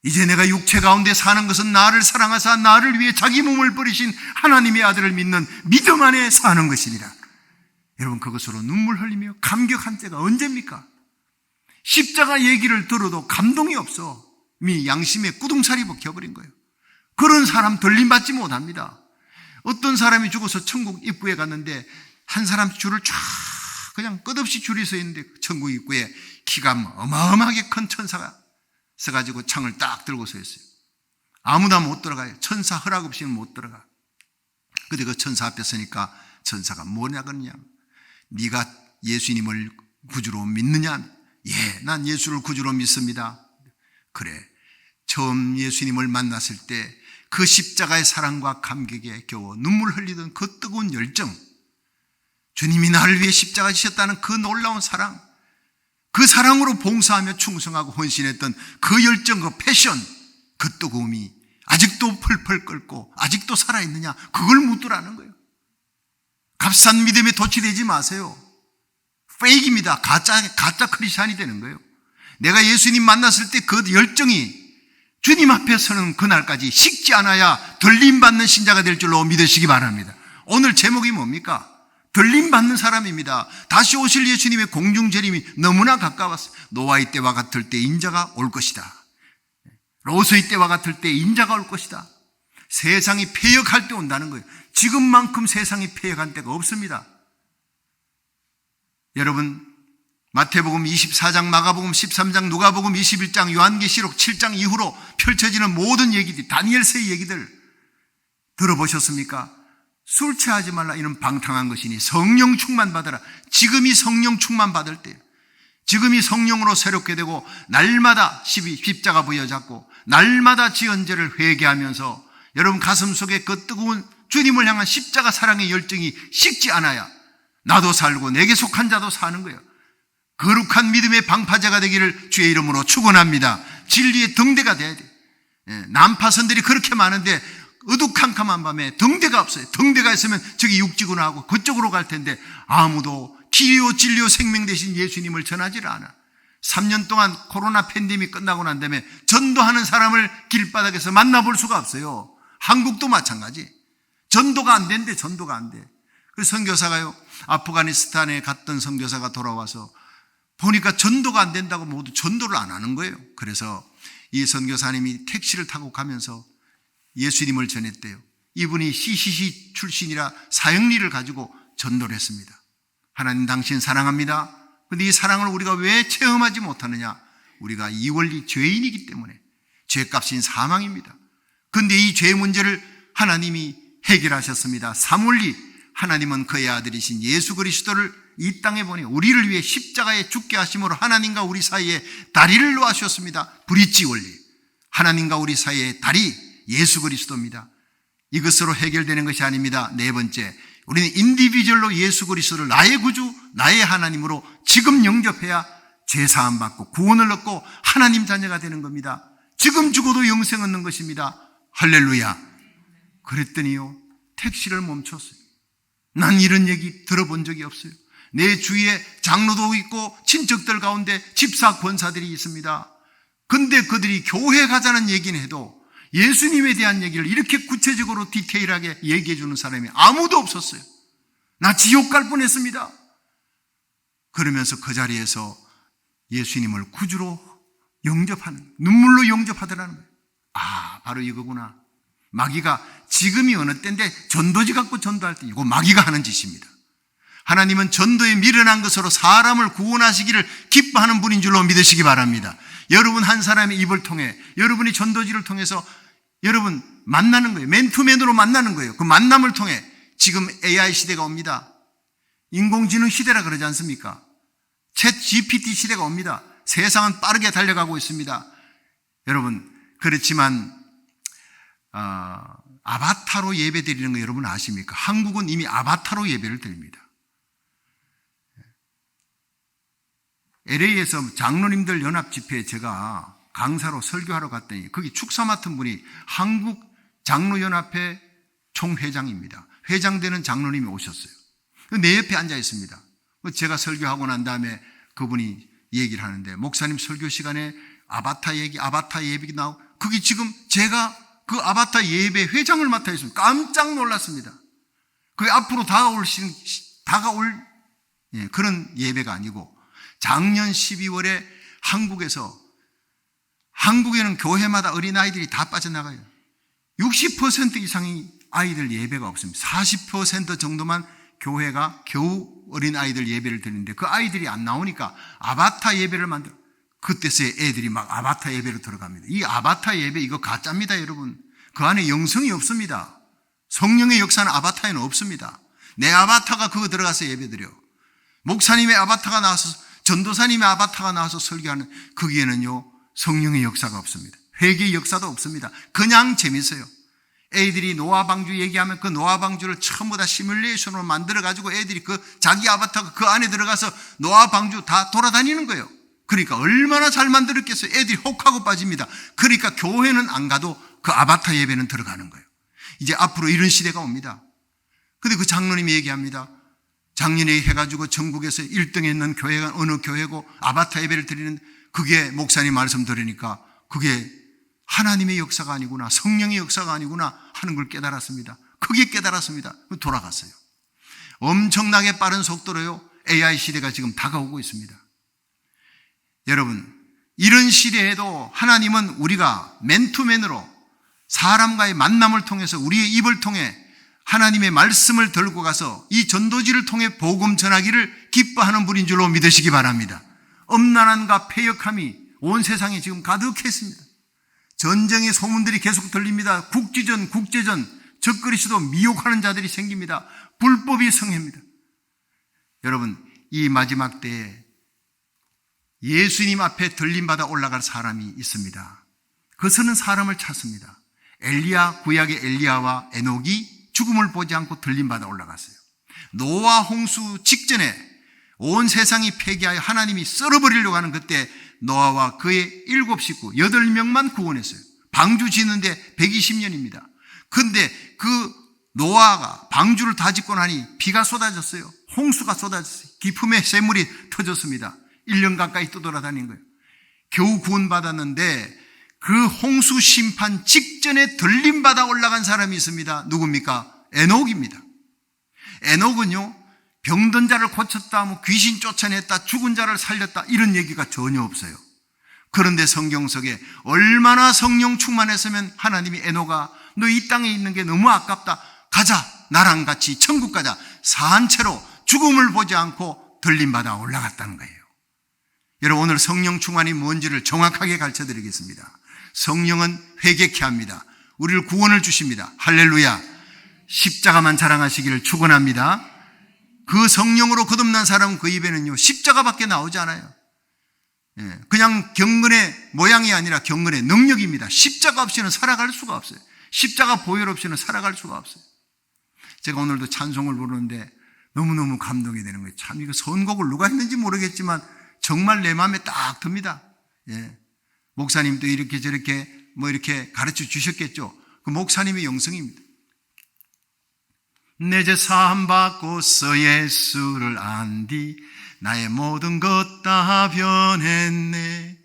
이제 내가 육체 가운데 사는 것은 나를 사랑하사 나를 위해 자기 몸을 버리신 하나님의 아들을 믿는 믿음 안에 사는 것이니라. 여러분 그것으로 눈물 흘리며 감격한 때가 언제입니까? 십자가 얘기를 들어도 감동이 없어. 이미 양심에 꾸둥살이 벗겨버린 거예요. 그런 사람 들림받지 못합니다. 어떤 사람이 죽어서 천국 입구에 갔는데 한 사람 줄을 쫙 그냥 끝없이 줄이 서 있는데 천국 입구에 키가 어마어마하게 큰 천사가 서가지고 창을 딱 들고 서 있어요. 아무나 못 들어가요. 천사 허락 없이는 못 들어가. 근데 그 천사 앞에 서니까 천사가 뭐냐 그러냐. 네가 예수님을 구주로 믿느냐? 예, 난 예수를 구주로 믿습니다. 그래, 처음 예수님을 만났을 때 그 십자가의 사랑과 감격에 겨워 눈물 흘리던 그 뜨거운 열정, 주님이 나를 위해 십자가 지셨다는 그 놀라운 사랑, 그 사랑으로 봉사하며 충성하고 헌신했던 그 열정, 그 패션, 그 뜨거움이 아직도 펄펄 끓고 아직도 살아있느냐, 그걸 묻더라는 거예요. 값싼 믿음에 도취되지 마세요. 페이크입니다. 가짜 크리스찬이 되는 거예요. 내가 예수님 만났을 때 그 열정이 주님 앞에 서는 그날까지 식지 않아야 들림받는 신자가 될 줄로 믿으시기 바랍니다. 오늘 제목이 뭡니까? 들림받는 사람입니다. 다시 오실 예수님의 공중재림이 너무나 가까웠어요. 노아의 때와 같을 때 인자가 올 것이다. 롯의 때와 같을 때 인자가 올 것이다. 세상이 폐역할 때 온다는 거예요. 지금만큼 세상이 폐역한 때가 없습니다. 여러분 마태복음 24장, 마가복음 13장, 누가복음 21장, 요한계시록 7장 이후로 펼쳐지는 모든 얘기들, 다니엘서의 얘기들 들어보셨습니까? 술 취하지 말라, 이는 방탕한 것이니 성령 충만 받으라. 지금이 성령 충만 받을 때예요. 지금이 성령으로 새롭게 되고 날마다 십자가 부여잡고 날마다 지은 죄를 회개하면서 여러분 가슴 속에 그 뜨거운 주님을 향한 십자가 사랑의 열정이 식지 않아야 나도 살고 내게 속한 자도 사는 거예요. 거룩한 믿음의 방파제가 되기를 주의 이름으로 축원합니다. 진리의 등대가 돼야 돼요. 난파선들이 그렇게 많은데 어둑캄캄한 밤에 등대가 없어요. 등대가 있으면 저기 육지구나 하고 그쪽으로 갈 텐데 아무도 길이요 진리요 생명 되신 예수님을 전하지를 않아. 3년 동안 코로나 팬데믹 끝나고 난 다음에 전도하는 사람을 길바닥에서 만나볼 수가 없어요. 한국도 마찬가지. 전도가 안 된대, 전도가 안 돼. 그래서 선교사가요, 아프가니스탄에 갔던 선교사가 돌아와서 보니까 전도가 안 된다고 모두 전도를 안 하는 거예요. 그래서 이 선교사님이 택시를 타고 가면서 예수님을 전했대요. 이분이 CCC 출신이라 사형리를 가지고 전도를 했습니다. 하나님 당신 사랑합니다. 그런데 이 사랑을 우리가 왜 체험하지 못하느냐? 우리가 이원리 죄인이기 때문에. 죄값인 사망입니다. 그런데 이 죄 문제를 하나님이 해결하셨습니다. 사물리, 하나님은 그의 아들이신 예수 그리스도를 이 땅에 보내 우리를 위해 십자가에 죽게 하심으로 하나님과 우리 사이에 다리를 놓으셨습니다. 브릿지 원리, 하나님과 우리 사이에 다리, 예수 그리스도입니다. 이것으로 해결되는 것이 아닙니다. 네 번째, 우리는 인디비주얼로 예수 그리스도를 나의 구주, 나의 하나님으로 지금 영접해야 죄사함 받고 구원을 얻고 하나님 자녀가 되는 겁니다. 지금 죽어도 영생 얻는 것입니다. 할렐루야. 그랬더니요, 택시를 멈췄어요. 난 이런 얘기 들어본 적이 없어요. 내 주위에 장로도 있고 친척들 가운데 집사 권사들이 있습니다. 근데 그들이 교회 가자는 얘기는 해도 예수님에 대한 얘기를 이렇게 구체적으로 디테일하게 얘기해 주는 사람이 아무도 없었어요. 나 지옥 갈 뻔했습니다. 그러면서 그 자리에서 예수님을 구주로 영접하는, 눈물로 영접하더라는 거예요. 아, 바로 이거구나. 마귀가 지금이 어느 때인데 전도지 갖고 전도할 때 이거 마귀가 하는 짓입니다. 하나님은 전도에 미련한 것으로 사람을 구원하시기를 기뻐하는 분인 줄로 믿으시기 바랍니다. 여러분 한 사람의 입을 통해, 여러분이 전도지를 통해서 여러분 만나는 거예요. 맨투맨으로 만나는 거예요. 그 만남을 통해 지금 AI 시대가 옵니다. 인공지능 시대라 그러지 않습니까? 챗 GPT 시대가 옵니다. 세상은 빠르게 달려가고 있습니다. 여러분, 그렇지만 아바타로 예배 드리는 거 여러분 아십니까? 한국은 이미 아바타로 예배를 드립니다. LA에서 장로님들 연합 집회에 제가 강사로 설교하러 갔더니 거기 축사 맡은 분이 한국 장로연합회 총회장입니다. 회장되는 장로님이 오셨어요. 내 옆에 앉아 있습니다. 제가 설교하고 난 다음에 그분이 얘기를 하는데, 목사님 설교 시간에 아바타 예배 나오고, 그게 지금 제가 그 아바타 예배 회장을 맡아 있습니다. 깜짝 놀랐습니다. 그게 앞으로 다가올 그런 예배가 아니고, 작년 12월에 한국에는 교회마다 어린아이들이 다 빠져나가요. 60% 이상의 아이들 예배가 없습니다. 40% 정도만 교회가 겨우 어린아이들 예배를 드리는데 그 아이들이 안 나오니까 아바타 예배를 만들어. 그때서야 애들이 막 아바타 예배로 들어갑니다. 이 아바타 예배 이거 가짜입니다, 여러분. 그 안에 영성이 없습니다. 성령의 역사는 아바타에는 없습니다. 내 아바타가 그거 들어가서 예배드려. 목사님의 아바타가 나와서, 전도사님의 아바타가 나와서 설교하는, 거기에는요 성령의 역사가 없습니다. 회개의 역사도 없습니다. 그냥 재밌어요. 애들이 노아 방주 얘기하면 그 노아 방주를 전부 다 시뮬레이션으로 만들어가지고 애들이 그 자기 아바타가 그 안에 들어가서 노아 방주 다 돌아다니는 거예요. 그러니까 얼마나 잘 만들었겠어요. 애들이 혹하고 빠집니다. 그러니까 교회는 안 가도 그 아바타 예배는 들어가는 거예요. 이제 앞으로 이런 시대가 옵니다. 근데 그 장로님이 얘기합니다. 작년에 해가지고 전국에서 1등에 있는 교회가 어느 교회고 아바타 예배를 드리는, 그게 목사님 말씀 들으니까 그게 하나님의 역사가 아니구나, 성령의 역사가 아니구나 하는 걸 깨달았습니다. 크게 깨달았습니다. 돌아갔어요. 엄청나게 빠른 속도로요 AI 시대가 지금 다가오고 있습니다. 여러분, 이런 시대에도 하나님은 우리가 맨투맨으로 사람과의 만남을 통해서 우리의 입을 통해 하나님의 말씀을 들고 가서 이 전도지를 통해 복음 전하기를 기뻐하는 분인 줄로 믿으시기 바랍니다. 엄난함과 패역함이 온 세상에 지금 가득했습니다. 전쟁의 소문들이 계속 들립니다. 국지전, 국제전, 적그리스도 미혹하는 자들이 생깁니다. 불법이 성행입니다. 여러분, 이 마지막 때에 예수님 앞에 들림받아 올라갈 사람이 있습니다. 그것은 사람을 찾습니다. 구약의 엘리야와 에녹이 죽음을 보지 않고 들림받아 올라갔어요. 노아 홍수 직전에 온 세상이 폐기하여 하나님이 썰어버리려고 하는 그때 노아와 그의 7 식구 8명만 구원했어요. 방주 짓는데 120년입니다. 근데 그 노아가 방주를 다 짓고 나니 비가 쏟아졌어요. 홍수가 쏟아졌어요. 기품의 샘물이 터졌습니다. 1년 가까이 떠돌아다닌 거예요. 겨우 구원받았는데 그 홍수 심판 직전에 들림받아 올라간 사람이 있습니다. 누굽니까? 에녹입니다. 에녹은요, 병든 자를 고쳤다, 뭐 귀신 쫓아냈다, 죽은 자를 살렸다, 이런 얘기가 전혀 없어요. 그런데 성경 속에 얼마나 성령 충만했으면 하나님이 에녹아, 너 이 땅에 있는 게 너무 아깝다, 가자, 나랑 같이 천국 가자, 산채로 죽음을 보지 않고 들림받아 올라갔다는 거예요. 여러분, 오늘 성령 충만이 뭔지를 정확하게 가르쳐 드리겠습니다. 성령은 회개케 합니다. 우리를 구원을 주십니다. 할렐루야. 십자가만 자랑하시기를 축원합니다. 그 성령으로 거듭난 사람은 그 입에는요, 십자가밖에 나오지 않아요. 그냥 경건의 모양이 아니라 경건의 능력입니다. 십자가 없이는 살아갈 수가 없어요. 십자가 보혈 없이는 살아갈 수가 없어요. 제가 오늘도 찬송을 부르는데 너무너무 감동이 되는 거예요. 참, 이거 선곡을 누가 했는지 모르겠지만 정말 내 마음에 딱 듭니다. 목사님도 이렇게 저렇게 뭐 이렇게 가르쳐 주셨겠죠. 그 목사님의 영성입니다. 내 죄 사함 받고서 예수를 안디 나의 모든 것 다 변했네.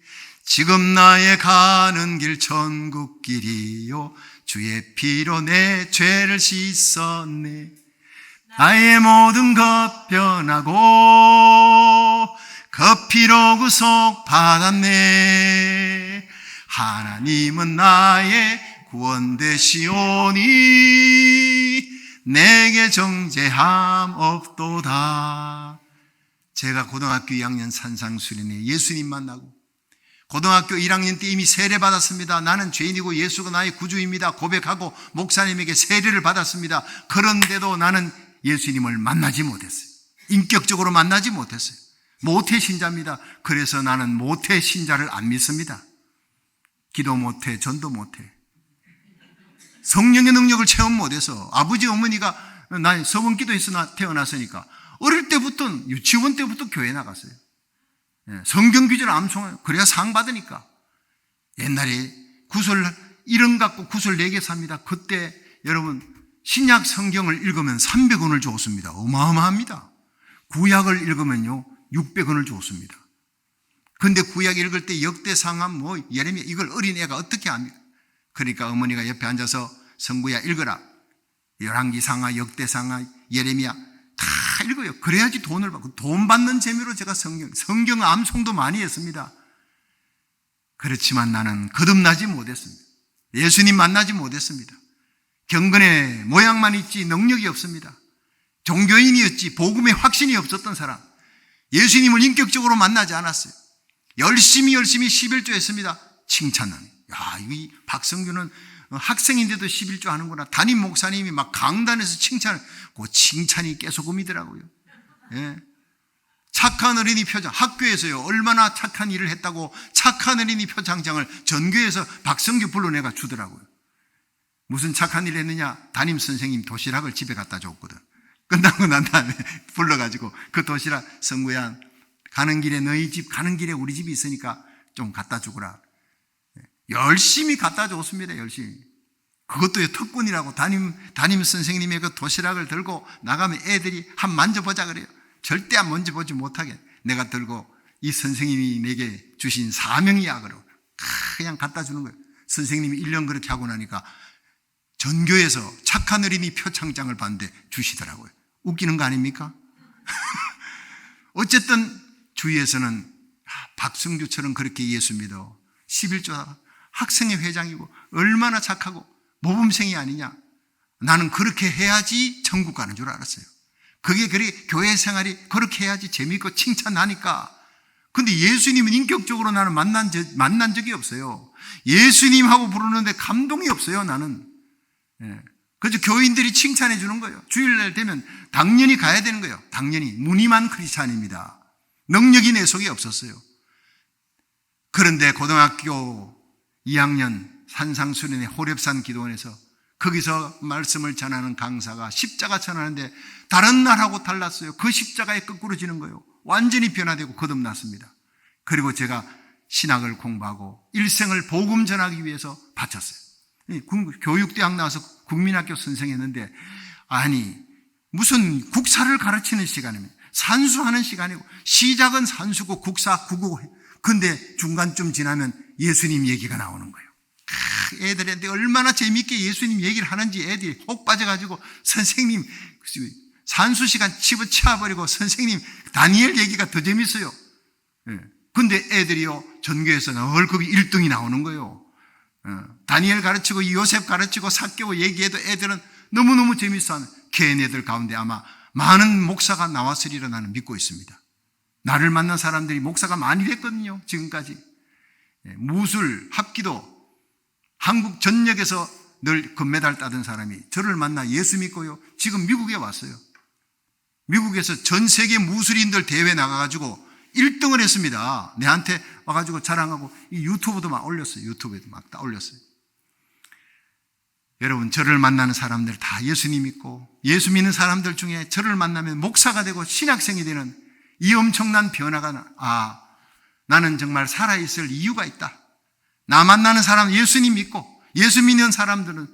지금 나의 가는 길 천국 길이요 주의 피로 내 죄를 씻었네. 나의 모든 것 변하고 그 피로 구속 받았네. 하나님은 나의 구원 되시오니 내게 정죄함 없도다. 제가 고등학교 2학년 산상수련회 예수님 만나고 고등학교 1학년 때 이미 세례 받았습니다. 나는 죄인이고 예수가 나의 구주입니다 고백하고 목사님에게 세례를 받았습니다. 그런데도 나는 예수님을 만나지 못했어요. 인격적으로 만나지 못했어요. 모태 신자입니다. 그래서 나는 모태 신자를 안 믿습니다. 기도 못해, 전도 못해. 성령의 능력을 체험 못해서 아버지 어머니가 난 서원 기도해서 태어났으니까 어릴 때부터 유치원 때부터 교회 나갔어요. 성경 규제를 암송해요. 그래야 상 받으니까. 옛날에 구설 1원 갖고 구설 4개 삽니다. 그때 여러분 신약 성경을 읽으면 300원을 줬습니다. 어마어마합니다. 구약을 읽으면요 600원을 줬습니다. 근데 구약 읽을 때 역대상하 뭐 예레미야 이걸 어린애가 어떻게 합니까? 그러니까 어머니가 옆에 앉아서 성구야 읽어라. 열왕기상하, 역대상하, 예레미야 다 읽어요. 그래야지 돈을 받고, 돈 받는 재미로 제가 성경 암송도 많이 했습니다. 그렇지만 나는 거듭나지 못했습니다. 예수님 만나지 못했습니다. 경건의 모양만 있지 능력이 없습니다. 종교인이었지 복음의 확신이 없었던 사람, 예수님을 인격적으로 만나지 않았어요. 열심히 11조 했습니다. 칭찬하네. 야, 이 박성규는 학생인데도 11조 하는구나. 담임 목사님이 막 강단에서 칭찬을, 그 칭찬이 깨소금이더라고요. 착한 어린이 표창, 학교에서요 얼마나 착한 일을 했다고 착한 어린이 표창장을 전교에서 박성규 불러내가 주더라고요. 무슨 착한 일을 했느냐? 담임 선생님 도시락을 집에 갖다 줬거든. 끝나고 난 다음에 불러가지고 그 도시락, 성구야 가는 길에 너희 집 가는 길에 우리 집이 있으니까 좀 갖다 주거라. 열심히 갖다 줬습니다. 열심히. 그것도 특권이라고. 담임 선생님의 그 도시락을 들고 나가면 애들이 한 만져보자 그래요. 절대 안 만져보지 못하게 내가 들고 이 선생님이 내게 주신 사명이야 그러고 그냥 갖다 주는 거예요. 선생님이 1년 그렇게 하고 나니까 전교에서 착한 어린이 표창장을 받는데 주시더라고요. 웃기는 거 아닙니까? 어쨌든 주위에서는 박성규처럼 그렇게 예수 믿어 11조 학생회 회장이고 얼마나 착하고 모범생이 아니냐. 나는 그렇게 해야지 천국 가는 줄 알았어요. 그게 그래 교회 생활이 그렇게 해야지 재미있고 칭찬하니까. 근데 예수님은 인격적으로 나는 만난 적이 없어요. 예수님하고 부르는데 감동이 없어요. 나는. 그래서 교인들이 칭찬해 주는 거예요. 주일날 되면 당연히 가야 되는 거예요. 당연히. 무늬만 크리스찬입니다. 능력이 내 속에 없었어요. 그런데 고등학교 2학년 산상수련회 호렙산 기도원에서 거기서 말씀을 전하는 강사가 십자가 전하는데 다른 날하고 달랐어요. 그 십자가에 거꾸로 지는 거예요. 완전히 변화되고 거듭났습니다. 그리고 제가 신학을 공부하고 일생을 복음 전하기 위해서 바쳤어요. 교육대학 나와서 국민학교 선생했는데 아니 무슨 국사를 가르치는 시간이면 산수하는 시간이고, 시작은 산수고 국사 국어고, 근데 중간쯤 지나면 예수님 얘기가 나오는 거예요. 애들한테 얼마나 재밌게 예수님 얘기를 하는지 애들이 혹 빠져가지고 선생님 산수 시간 집어치워버리고 선생님 다니엘 얘기가 더 재밌어요. 근데 애들이요 전교에서는 월급이 1등이 나오는 거예요. 다니엘 가르치고 요셉 가르치고 삭개오 얘기해도 애들은 너무너무 재밌어하는 걔네들 가운데 아마 많은 목사가 나왔으리라 나는 믿고 있습니다. 나를 만난 사람들이 목사가 많이 됐거든요. 지금까지 무술, 합기도 한국 전역에서 늘 금메달 따던 사람이 저를 만나 예수 믿고요 지금 미국에 왔어요. 미국에서 전 세계 무술인들 대회 나가가지고 1등을 했습니다. 내한테 와가지고 자랑하고 이 유튜브도 막 올렸어요. 유튜브에도 막 다 올렸어요. 여러분, 저를 만나는 사람들 다 예수님 믿고 예수 믿는 사람들 중에 저를 만나면 목사가 되고 신학생이 되는 이 엄청난 변화가 나는 정말 살아있을 이유가 있다. 나 만나는 사람 예수님 믿고 예수 믿는 사람들은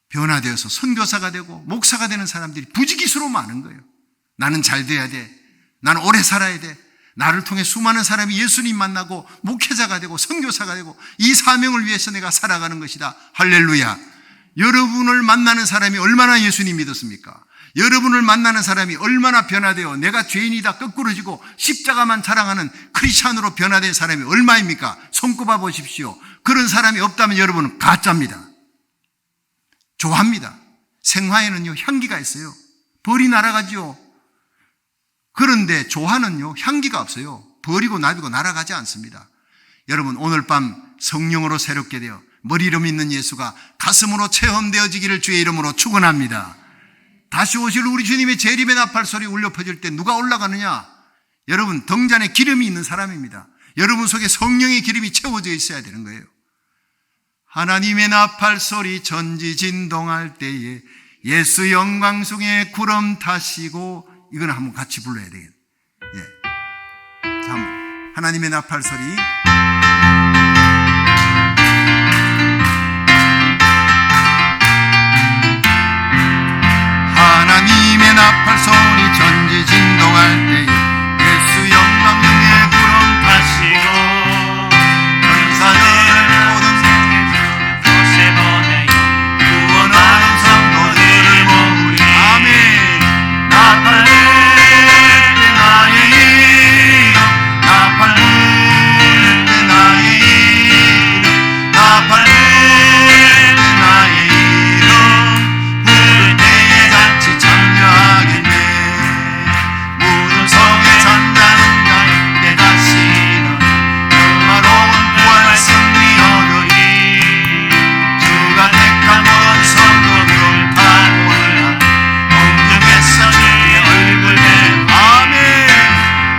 변화되어서 선교사가 되고 목사가 되는 사람들이 부지기수로 많은 거예요. 나는 잘 돼야 돼. 나는 오래 살아야 돼. 나를 통해 수많은 사람이 예수님 만나고 목회자가 되고 선교사가 되고 이 사명을 위해서 내가 살아가는 것이다. 할렐루야. 여러분을 만나는 사람이 얼마나 예수님 믿었습니까? 여러분을 만나는 사람이 얼마나 변화되어 내가 죄인이다 거꾸로지고 십자가만 자랑하는 크리스찬으로 변화된 사람이 얼마입니까? 손꼽아 보십시오. 그런 사람이 없다면 여러분은 가짜입니다. 좋아합니다. 생화에는요 향기가 있어요. 벌이 날아가죠. 그런데 조화는요 향기가 없어요. 버리고 나비고 날아가지 않습니다. 여러분, 오늘 밤 성령으로 새롭게 되어 머리로 믿는 예수가 가슴으로 체험되어지기를 주의 이름으로 축원합니다. 다시 오실 우리 주님의 재림의 나팔 소리 울려 퍼질 때 누가 올라가느냐? 여러분, 등잔에 기름이 있는 사람입니다. 여러분 속에 성령의 기름이 채워져 있어야 되는 거예요. 하나님의 나팔 소리 전지진동할 때에 예수 영광 중에 구름 타시고, 이거는 한번 같이 불러야 되겠네. 자, 하나님의 나팔 소리. 하나님의 나팔 소리 전지진동할 때에 예수 영광 중에 구름 타시고 천사들 모든 곳에 보내요 구원하는 성도들을 모으리. 아멘. 나팔 불 때 나의 이름, 나팔 불 때 나의 이름, 나팔 불 때 나의 이름 부를 때에 같이 참여하겠네. 모든 성에 잔다는 가운데 다시는 영화로운 부활 승리 얻으리. 주가 택한 모든 성도들 타올라 공중에서 주의 얼굴 대. 아멘.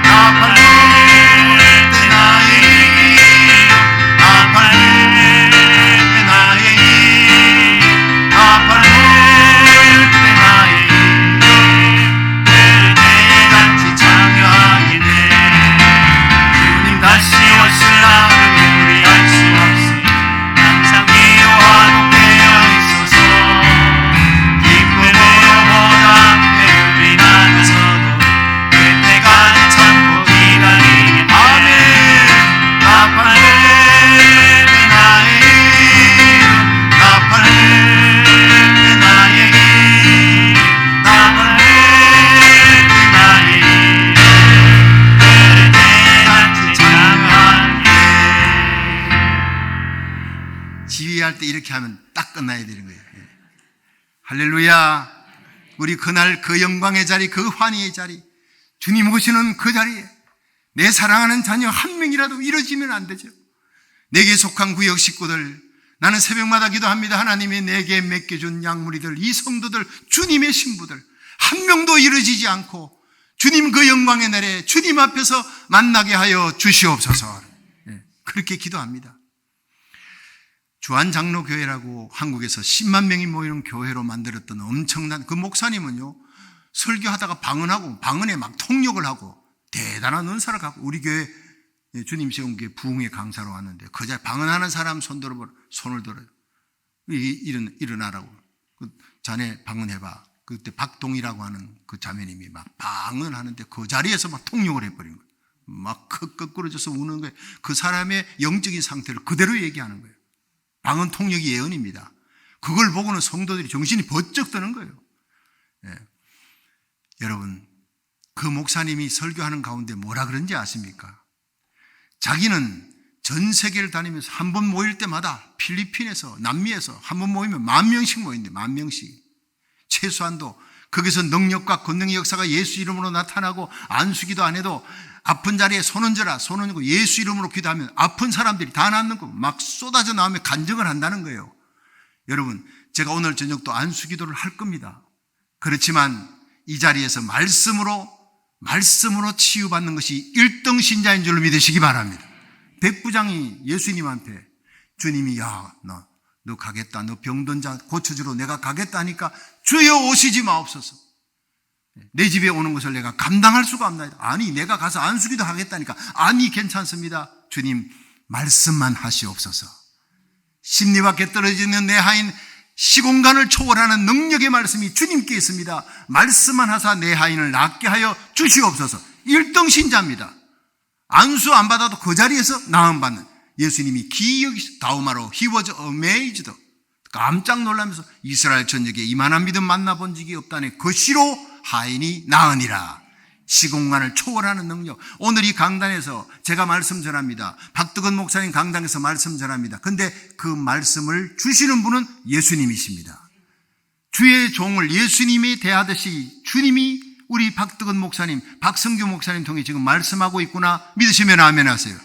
나팔 불 때 나의 이름, 나팔 불 때 나의 이름, 나팔 불 때 나의 이름 부를 때에 같이 참여하겠네. 주님 다시 오실 날은 우리 알 수 없으니 항상 기도하고 깨어 있소서. 기쁨으로 보답해 우리 나가서도 그때까지 참고 기다리겠네. 아멘. 나팔 불 때 나의 이름, 나팔 불 때 나의 이름, 나팔 불 때 나의 이름 부를 때에 같이 참여하겠네. 지휘할 때 이렇게 하면 딱 끝나야 되는 거예요. 할렐루야. 우리 그날 그 영광의 자리, 그 환희의 자리, 주님 오시는 그 자리에 내 사랑하는 자녀 한 명이라도 이뤄지면 안 되죠. 내게 속한 구역 식구들, 나는 새벽마다 기도합니다. 하나님이 내게 맡겨준 양무리들, 이 성도들, 주님의 신부들 한 명도 이루어지지 않고 주님 그 영광의 날에 주님 앞에서 만나게 하여 주시옵소서. 그렇게 기도합니다. 주한장로교회라고 한국에서 10만 명이 모이는 교회로 만들었던 엄청난 그 목사님은요, 설교하다가 방언하고 방언에 막 통역을 하고 대단한 은사를 갖고 우리 교회 주님 세운 교회 부흥의 강사로 왔는데 그 자리에 방언하는 사람 손을 들어요. 일어나라고. 자네 방언해봐. 그때 박동이라고 하는 그 자매님이 막 방언하는데 그 자리에서 막 통역을 해버린 거예요. 막 거꾸러져서 우는 거예요. 그 사람의 영적인 상태를 그대로 얘기하는 거예요. 방언 통역이 예언입니다. 그걸 보고는 성도들이 정신이 번쩍 드는 거예요. 예. 여러분, 그 목사님이 설교하는 가운데 뭐라 그런지 아십니까? 자기는 전 세계를 다니면서 한 번 모일 때마다 필리핀에서 남미에서 한 번 모이면 10,000명씩 모인대. 10,000명씩. 최소한도 거기서 능력과 권능의 역사가 예수 이름으로 나타나고 안수기도 안 해도 아픈 자리에 손 얹어라, 손 얹고 예수 이름으로 기도하면 아픈 사람들이 다 낫는 거 막 쏟아져 나오면 간증을 한다는 거예요. 여러분, 제가 오늘 저녁도 안수기도를 할 겁니다. 그렇지만 이 자리에서 말씀으로 치유받는 것이 1등 신자인 줄로 믿으시기 바랍니다. 백부장이 예수님한테 주님이 너 가겠다. 너 병든 자 고쳐주러 내가 가겠다니까 주여 오시지 마옵소서. 내 집에 오는 것을 내가 감당할 수가 없나이다. 아니 내가 가서 안수기도 하겠다니까 아니 괜찮습니다. 주님 말씀만 하시옵소서. 심리 밖에 떨어지는 내 하인 시공간을 초월하는 능력의 말씀이 주님께 있습니다. 말씀만 하사 내 하인을 낫게 하여 주시옵소서. 1등 신자입니다. 안수 안 받아도 그 자리에서 나음 받는 예수님이 기억이 다우마로 he was amazed. 깜짝 놀라면서 이스라엘 전역에 이만한 믿음 만나본 적이 없다네. 그 시로 하인이 나으니라. 시공간을 초월하는 능력. 오늘 이 강단에서 제가 말씀 전합니다. 박덕은 목사님 강단에서 말씀 전합니다. 근데 그 말씀을 주시는 분은 예수님이십니다. 주의 종을 예수님이 대하듯이 주님이 우리 박덕은 목사님, 박성규 목사님 통해 지금 말씀하고 있구나 믿으시면 아멘 하세요.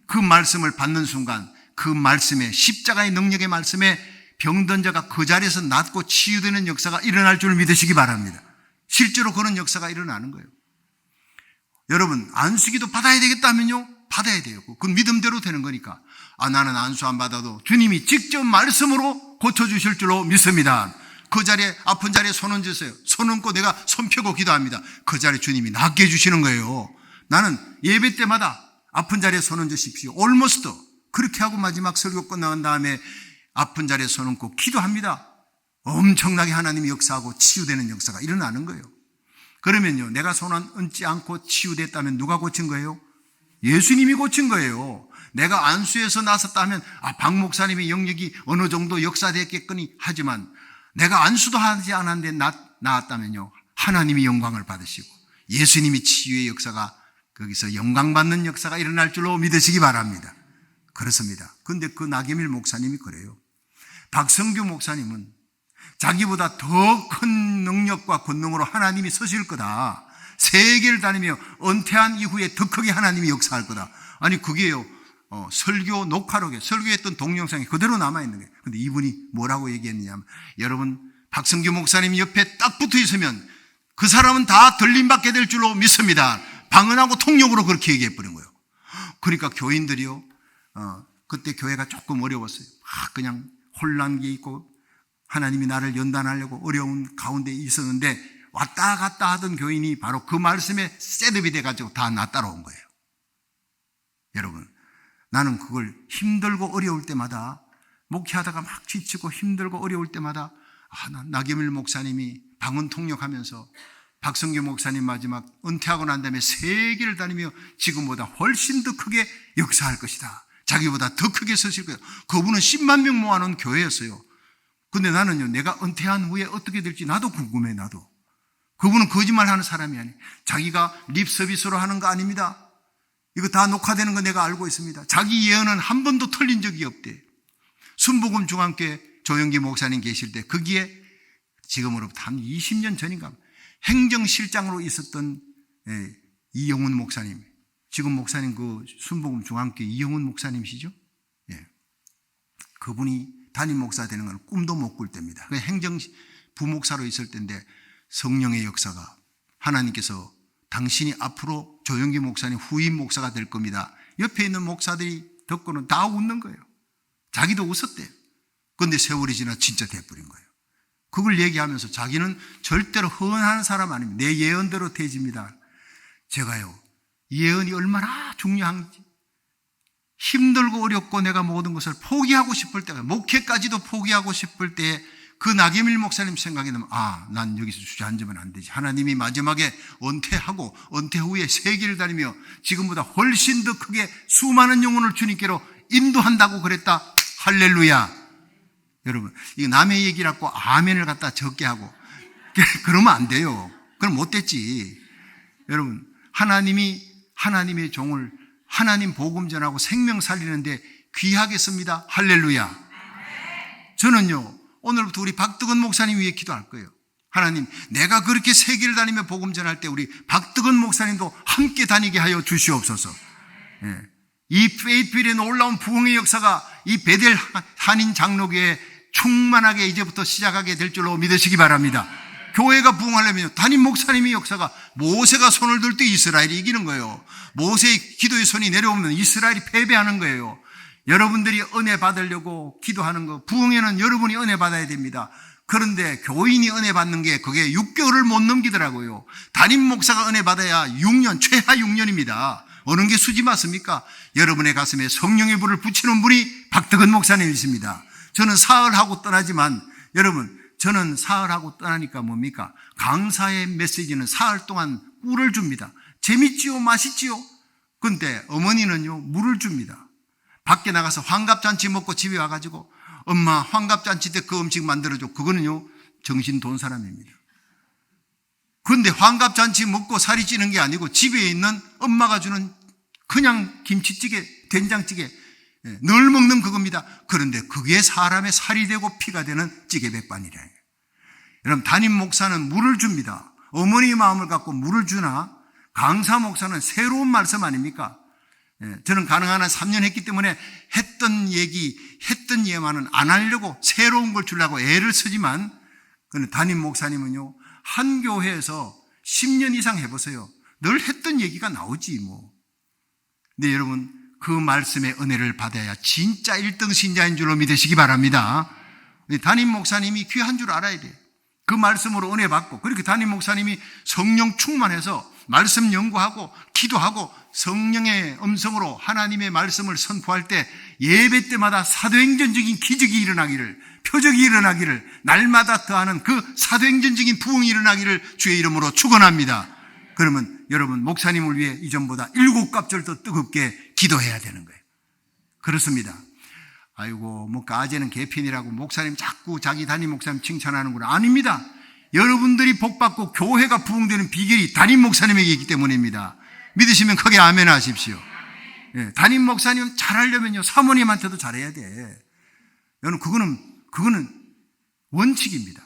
그 말씀을 받는 순간 그 말씀에 십자가의 능력의 말씀에 병든 자가 그 자리에서 낫고 치유되는 역사가 일어날 줄 믿으시기 바랍니다. 실제로 그런 역사가 일어나는 거예요. 여러분 안수기도 받아야 되겠다면요? 받아야 돼요. 그건 믿음대로 되는 거니까. 나는 안수 안 받아도 주님이 직접 말씀으로 고쳐주실 줄로 믿습니다. 그 자리에 아픈 자리에 손 얹으세요. 손 얹고 내가 손 펴고 기도합니다. 그 자리에 주님이 낫게 해주시는 거예요. 나는 예배 때마다 아픈 자리에 손 얹으십시오. almost 그렇게 하고 마지막 설교 끝나간 다음에 아픈 자리에 손 얹고 기도합니다. 엄청나게 하나님이 역사하고 치유되는 역사가 일어나는 거예요. 그러면요 내가 손 얹지 않고 치유됐다면 누가 고친 거예요? 예수님이 고친 거예요. 내가 안수에서 나섰다면 박 목사님의 영역이 어느 정도 역사됐겠거니 하지만 내가 안수도 하지 않았는데 나았다면요 하나님이 영광을 받으시고 예수님이 치유의 역사가 거기서 영광받는 역사가 일어날 줄로 믿으시기 바랍니다. 그렇습니다. 그런데 그 나겸일 목사님이 그래요. 박성규 목사님은 자기보다 더 큰 능력과 권능으로 하나님이 서실 거다. 세계를 다니며 은퇴한 이후에 더 크게 하나님이 역사할 거다. 아니 그게요 설교 녹화록에 설교했던 동영상이 그대로 남아있는 거예요. 그런데 이분이 뭐라고 얘기했느냐면 여러분 박성규 목사님 옆에 딱 붙어 있으면 그 사람은 다 들림받게 될 줄로 믿습니다. 방언하고 통역으로 그렇게 얘기해버린 거예요. 그러니까 교인들이요 그때 교회가 조금 어려웠어요. 그냥 혼란기에 있고 하나님이 나를 연단하려고 어려운 가운데 있었는데 왔다 갔다 하던 교인이 바로 그 말씀에 셋업이 돼가지고 다 나 따라온 거예요. 여러분 나는 그걸 힘들고 어려울 때마다 목회하다가 막 지치고 힘들고 어려울 때마다 나겸일 목사님이 방언 통역하면서 박성규 목사님 마지막 은퇴하고 난 다음에 세계를 다니며 지금보다 훨씬 더 크게 역사할 것이다. 자기보다 더 크게 서실 거예요. 그분은 10만 명 모아놓은 교회였어요. 근데 나는요 내가 은퇴한 후에 어떻게 될지 나도 궁금해. 나도 그분은 거짓말하는 사람이 아니에요. 자기가 립 서비스로 하는 거 아닙니다. 이거 다 녹화되는 거 내가 알고 있습니다. 자기 예언은 한 번도 틀린 적이 없대. 순복음 중앙교회 조영기 목사님 계실 때 거기에 지금으로부터 한 20년 전인가 행정실장으로 있었던 이영훈 목사님, 지금 목사님 그 순복음 중앙교회 이영훈 목사님이시죠? 예. 그분이 담임 목사 되는 건 꿈도 못 꿀 때입니다. 행정 부목사로 있을 때인데 성령의 역사가 하나님께서 당신이 앞으로 조영기 목사님 후임 목사가 될 겁니다. 옆에 있는 목사들이 듣고는 다 웃는 거예요. 자기도 웃었대요. 그런데 세월이 지나 진짜 돼버린 거예요. 그걸 얘기하면서 자기는 절대로 헌하는 사람 아닙니다. 내 예언대로 되집니다. 제가요 예언이 얼마나 중요한지 힘들고 어렵고 내가 모든 것을 포기하고 싶을 때가 목회까지도 포기하고 싶을 때 그 나경일 목사님 생각이 나면 난 여기서 주저앉으면 안 되지. 하나님이 마지막에 은퇴하고 은퇴 후에 세계를 다니며 지금보다 훨씬 더 크게 수많은 영혼을 주님께로 인도한다고 그랬다. 할렐루야. 여러분, 이거 남의 얘기라고 아멘을 갖다 적게 하고 그러면 안 돼요. 그럼 못 됐지. 여러분, 하나님의 종을 하나님 복음 전하고 생명 살리는데 귀하게 씁니다. 할렐루야. 저는요, 오늘부터 우리 박덕은 목사님 위해 기도할 거예요. 하나님, 내가 그렇게 세계를 다니며 복음 전할 때 우리 박덕은 목사님도 함께 다니게 하여 주시옵소서. 이 페이필의 놀라운 부흥의 역사가 이 베델 한인 장로교에 충만하게 이제부터 시작하게 될 줄로 믿으시기 바랍니다. 교회가 부흥하려면 담임 목사님의 역사가, 모세가 손을 들 때 이스라엘이 이기는 거예요. 모세의 기도의 손이 내려오면 이스라엘이 패배하는 거예요. 여러분들이 은혜 받으려고 기도하는 거, 부흥에는 여러분이 은혜 받아야 됩니다. 그런데 교인이 은혜 받는 게 그게 6개월을 못 넘기더라고요. 담임 목사가 은혜 받아야 6년, 최하 6년입니다. 어느 게 수지 맞습니까? 여러분의 가슴에 성령의 불을 붙이는 분이 박덕은 목사님이십니다. 저는 사흘하고 떠나지만, 여러분, 저는 사흘하고 떠나니까 뭡니까? 강사의 메시지는 사흘 동안 꿀을 줍니다. 재밌지요? 맛있지요? 근데 어머니는요, 물을 줍니다. 밖에 나가서 환갑잔치 먹고 집에 와가지고 엄마 환갑잔치 때 그 음식 만들어줘. 그거는요, 정신 돈 사람입니다. 그런데 환갑잔치 먹고 살이 찌는 게 아니고 집에 있는 엄마가 주는 그냥 김치찌개, 된장찌개 늘 먹는 그겁니다. 그런데 그게 사람의 살이 되고 피가 되는 찌개백반이래요. 여러분, 담임 목사는 물을 줍니다. 어머니의 마음을 갖고 물을 주나, 강사 목사는 새로운 말씀 아닙니까? 저는 가능한 한 3년 했기 때문에 했던 얘기만은 안 하려고 새로운 걸 주려고 애를 쓰지만, 그런데 담임 목사님은요, 한 교회에서 10년 이상 해보세요. 늘 했던 얘기가 나오지 뭐. 근데 여러분, 그 말씀의 은혜를 받아야 진짜 1등 신자인 줄로 믿으시기 바랍니다. 담임 목사님이 귀한 줄 알아야 돼요. 그 말씀으로 은혜 받고, 그렇게 담임 목사님이 성령 충만해서 말씀 연구하고 기도하고 성령의 음성으로 하나님의 말씀을 선포할 때 예배 때마다 사도행전적인 기적이 일어나기를, 표적이 일어나기를, 날마다 더하는 그 사도행전적인 부흥이 일어나기를 주의 이름으로 축원합니다. 그러면 여러분, 목사님을 위해 이전보다 7갑절 더 뜨겁게 기도해야 되는 거예요. 그렇습니다. 아이고, 뭐 가제는 개편이라고 목사님 자꾸 자기 담임 목사님 칭찬하는구나. 아닙니다. 여러분들이 복받고 교회가 부흥되는 비결이 담임 목사님에게 있기 때문입니다. 믿으시면 크게 아멘 하십시오. 담임 목사님 잘하려면요, 사모님한테도 잘해야 돼. 여러분, 그거는 원칙입니다.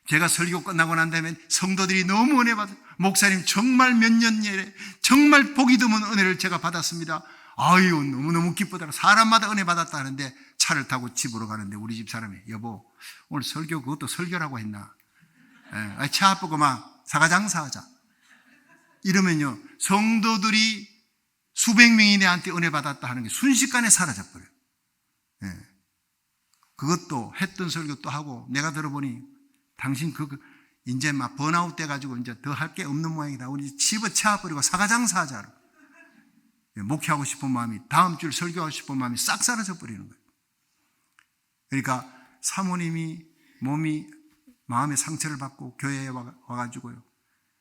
제가 설교 끝나고 난 다음에 성도들이 너무 은혜 받아요. 목사님 정말 몇 년 예래 정말 복이 드문 은혜를 제가 받았습니다. 아유, 너무너무 기쁘다. 사람마다 은혜 받았다 하는데 차를 타고 집으로 가는데 우리 집 사람이, 여보, 오늘 설교 그것도 설교라고 했나? 차 아프고 막 사과장사하자. 이러면요, 성도들이 수백 명이 내한테 은혜 받았다 하는 게 순식간에 사라져버려요. 그것도 했던 설교 또 하고, 내가 들어보니 당신 이제 막 번아웃 돼가지고 이제 더 할 게 없는 모양이다. 우리 집어치워버리고 사과장사하자. 목회하고 싶은 마음이, 다음 줄 설교하고 싶은 마음이 싹 사라져 버리는 거예요. 그러니까 사모님이 몸이 마음의 상처를 받고 교회에 와가지고요,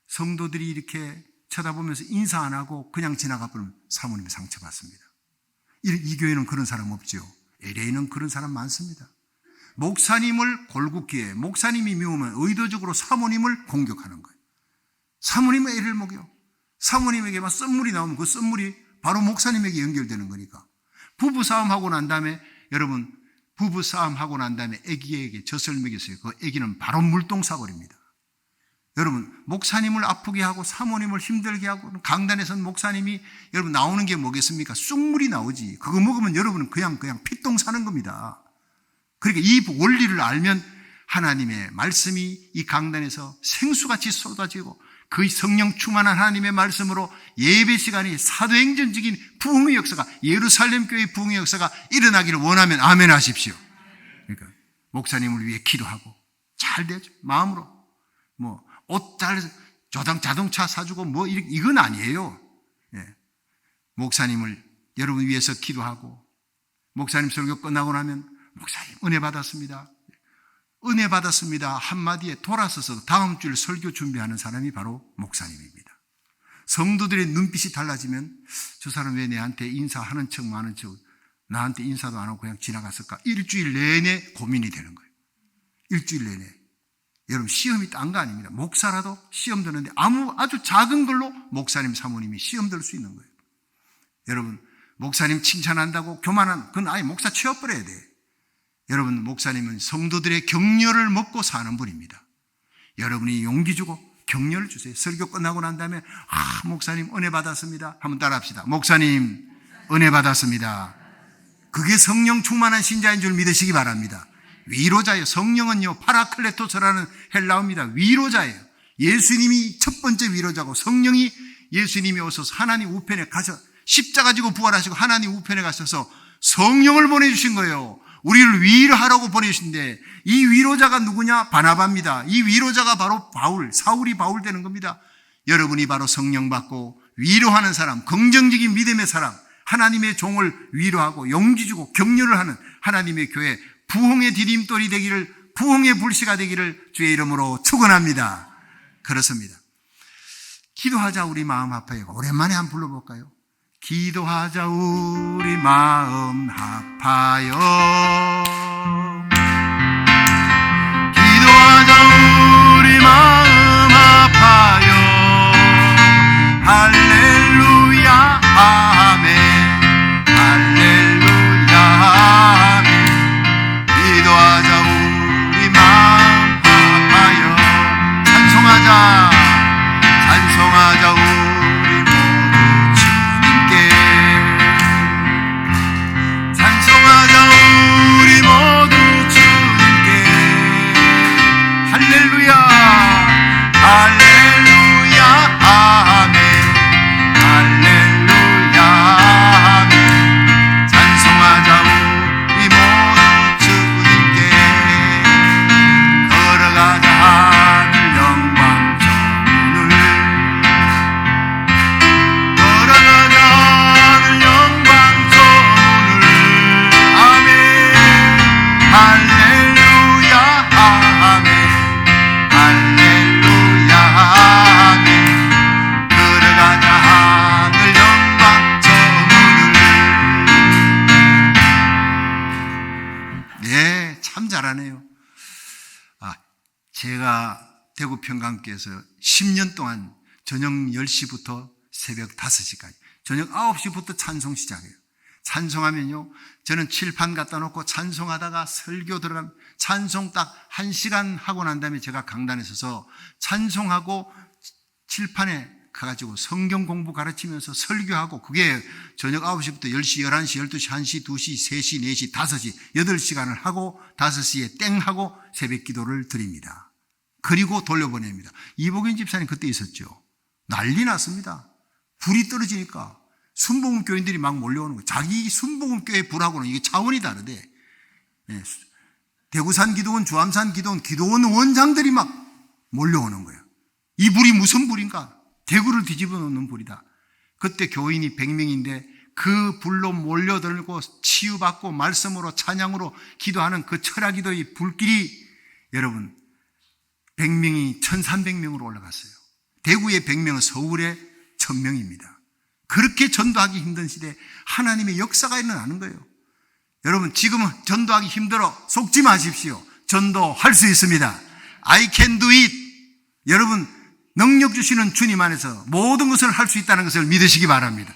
성도들이 이렇게 쳐다보면서 인사 안 하고 그냥 지나가 버리면 사모님이 상처받습니다. 이 교회는 그런 사람 없죠. LA는 그런 사람 많습니다. 목사님을 골국기에, 목사님이 미우면 의도적으로 사모님을 공격하는 거예요. 사모님은 애를 먹여. 사모님에게만 썸물이 나오면 그 썸물이 바로 목사님에게 연결되는 거니까. 부부싸움하고 난 다음에, 여러분, 부부싸움하고 난 다음에 애기에게 젖을 먹였어요. 그 애기는 바로 물똥 싸버립니다. 여러분, 목사님을 아프게 하고 사모님을 힘들게 하고 강단에선 목사님이 여러분 나오는 게 뭐겠습니까? 쑥물이 나오지. 그거 먹으면 여러분은 그냥 피똥 사는 겁니다. 그러니까 이 원리를 알면 하나님의 말씀이 이 강단에서 생수같이 쏟아지고 그 성령 충만한 하나님의 말씀으로 예배 시간이 사도행전적인 부흥의 역사가, 예루살렘 교회의 부흥의 역사가 일어나기를 원하면 아멘 하십시오. 그러니까 목사님을 위해 기도하고 잘 되죠. 마음으로 뭐 옷 잘 자동차 사주고 뭐 이건 아니에요. 목사님을 여러분 위해서 기도하고, 목사님 설교 끝나고 나면 목사님 은혜 받았습니다. 은혜 받았습니다 한마디에 돌아서서 다음 주일 설교 준비하는 사람이 바로 목사님입니다. 성도들의 눈빛이 달라지면 저 사람 왜 내한테 인사하는 척 마는 척, 나한테 인사도 안 하고 그냥 지나갔을까? 일주일 내내 고민이 되는 거예요. 일주일 내내. 여러분, 시험이 딴 거 아닙니다. 목사라도 시험 드는데 아주 작은 걸로 목사님 사모님이 시험 들 수 있는 거예요. 여러분, 목사님 칭찬한다고 교만한, 그건 아예 목사 취업버려야 돼. 여러분, 목사님은 성도들의 격려를 먹고 사는 분입니다. 여러분이 용기 주고 격려를 주세요. 설교 끝나고 난 다음에 목사님 은혜 받았습니다 한번 따라합시다. 목사님 은혜 받았습니다. 그게 성령 충만한 신자인 줄 믿으시기 바랍니다. 위로자예요. 성령은요, 파라클레토스라는 헬라어입니다. 위로자예요. 예수님이 첫 번째 위로자고, 성령이 예수님이 오셔서 하나님 우편에 가서 십자가 지고 부활하시고 하나님 우편에 가셔서 성령을 보내주신 거예요. 우리를 위로하라고 보내주신데, 이 위로자가 누구냐? 바나바입니다. 이 위로자가 바로 바울, 사울이 바울 되는 겁니다. 여러분이 바로 성령 받고 위로하는 사람, 긍정적인 믿음의 사람, 하나님의 종을 위로하고 용기 주고 격려를 하는 하나님의 교회, 부흥의 디딤돌이 되기를, 부흥의 불씨가 되기를 주의 이름으로 축원합니다. 그렇습니다. 기도하자 우리 마음 아파요. 오랜만에 한번 불러볼까요? 기도하자 우리 마음 아파요. 기도하자 우리 마음 아파요. 할렐루야 아멘. 할렐루야 아멘. 기도하자 우리 마음 아파요. 찬송하자, 찬송하자 우리 모두 주님께. 찬송하자 우리 모두 주님께. 할렐루야 할렐루야 아멘. 할렐루야 아멘. 찬송하자 우리 모두 주님께. 걸어가자 하늘 영광 저문을. 걸어가자 하늘 영광 저문을. 아멘. 할렐루야 아멘. 할렐루야 아멘. 걸어가자 하늘 영광 저문을. 네, 참 잘하네요. 제가 대구 평강교회에서 10년 동안 저녁 10시부터 새벽 5시까지, 저녁 9시부터 찬송 시작해요. 찬송하면요, 저는 칠판 갖다 놓고 찬송하다가 설교 들어가면 찬송 딱 1시간 하고 난 다음에 제가 강단에 서서 찬송하고 칠판에 가가지고 성경 공부 가르치면서 설교하고, 그게 저녁 9시부터 10시, 11시, 12시, 1시, 2시, 3시, 4시, 5시, 8시간을 하고 5시에 땡 하고 새벽 기도를 드립니다. 그리고 돌려보냅니다. 이복인 집사님 그때 있었죠. 난리 났습니다. 불이 떨어지니까 순복음 교인들이 막 몰려오는 거예요. 자기 순복음 교회 불하고는 이게 차원이 다르대. 네. 대구산 기도원, 주암산 기도원, 기도원 원장들이 막 몰려오는 거예요. 이 불이 무슨 불인가? 대구를 뒤집어 놓는 불이다. 그때 교인이 100명인데 그 불로 몰려들고 치유받고 말씀으로 찬양으로 기도하는 그 철야기도의 불길이, 여러분, 100명이 1300명으로 올라갔어요. 대구의 100명은 서울의 1000명입니다. 그렇게 전도하기 힘든 시대에 하나님의 역사가 일어나는 거예요. 여러분, 지금은 전도하기 힘들어 속지 마십시오. 전도할 수 있습니다. I can do it. 여러분, 능력 주시는 주님 안에서 모든 것을 할 수 있다는 것을 믿으시기 바랍니다.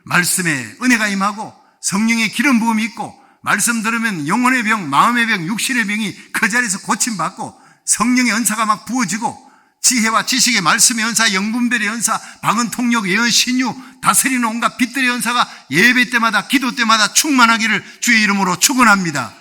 말씀에 은혜가 임하고 성령의 기름 부음이 있고, 말씀 들으면 영혼의 병, 마음의 병, 육신의 병이 그 자리에서 고침받고, 성령의 은사가 막 부어지고, 지혜와 지식의 말씀의 은사, 영분별의 은사, 방언 통역, 예언, 신유, 다스리는 온갖 빛들의 은사가 예배 때마다 기도 때마다 충만하기를 주의 이름으로 축원합니다.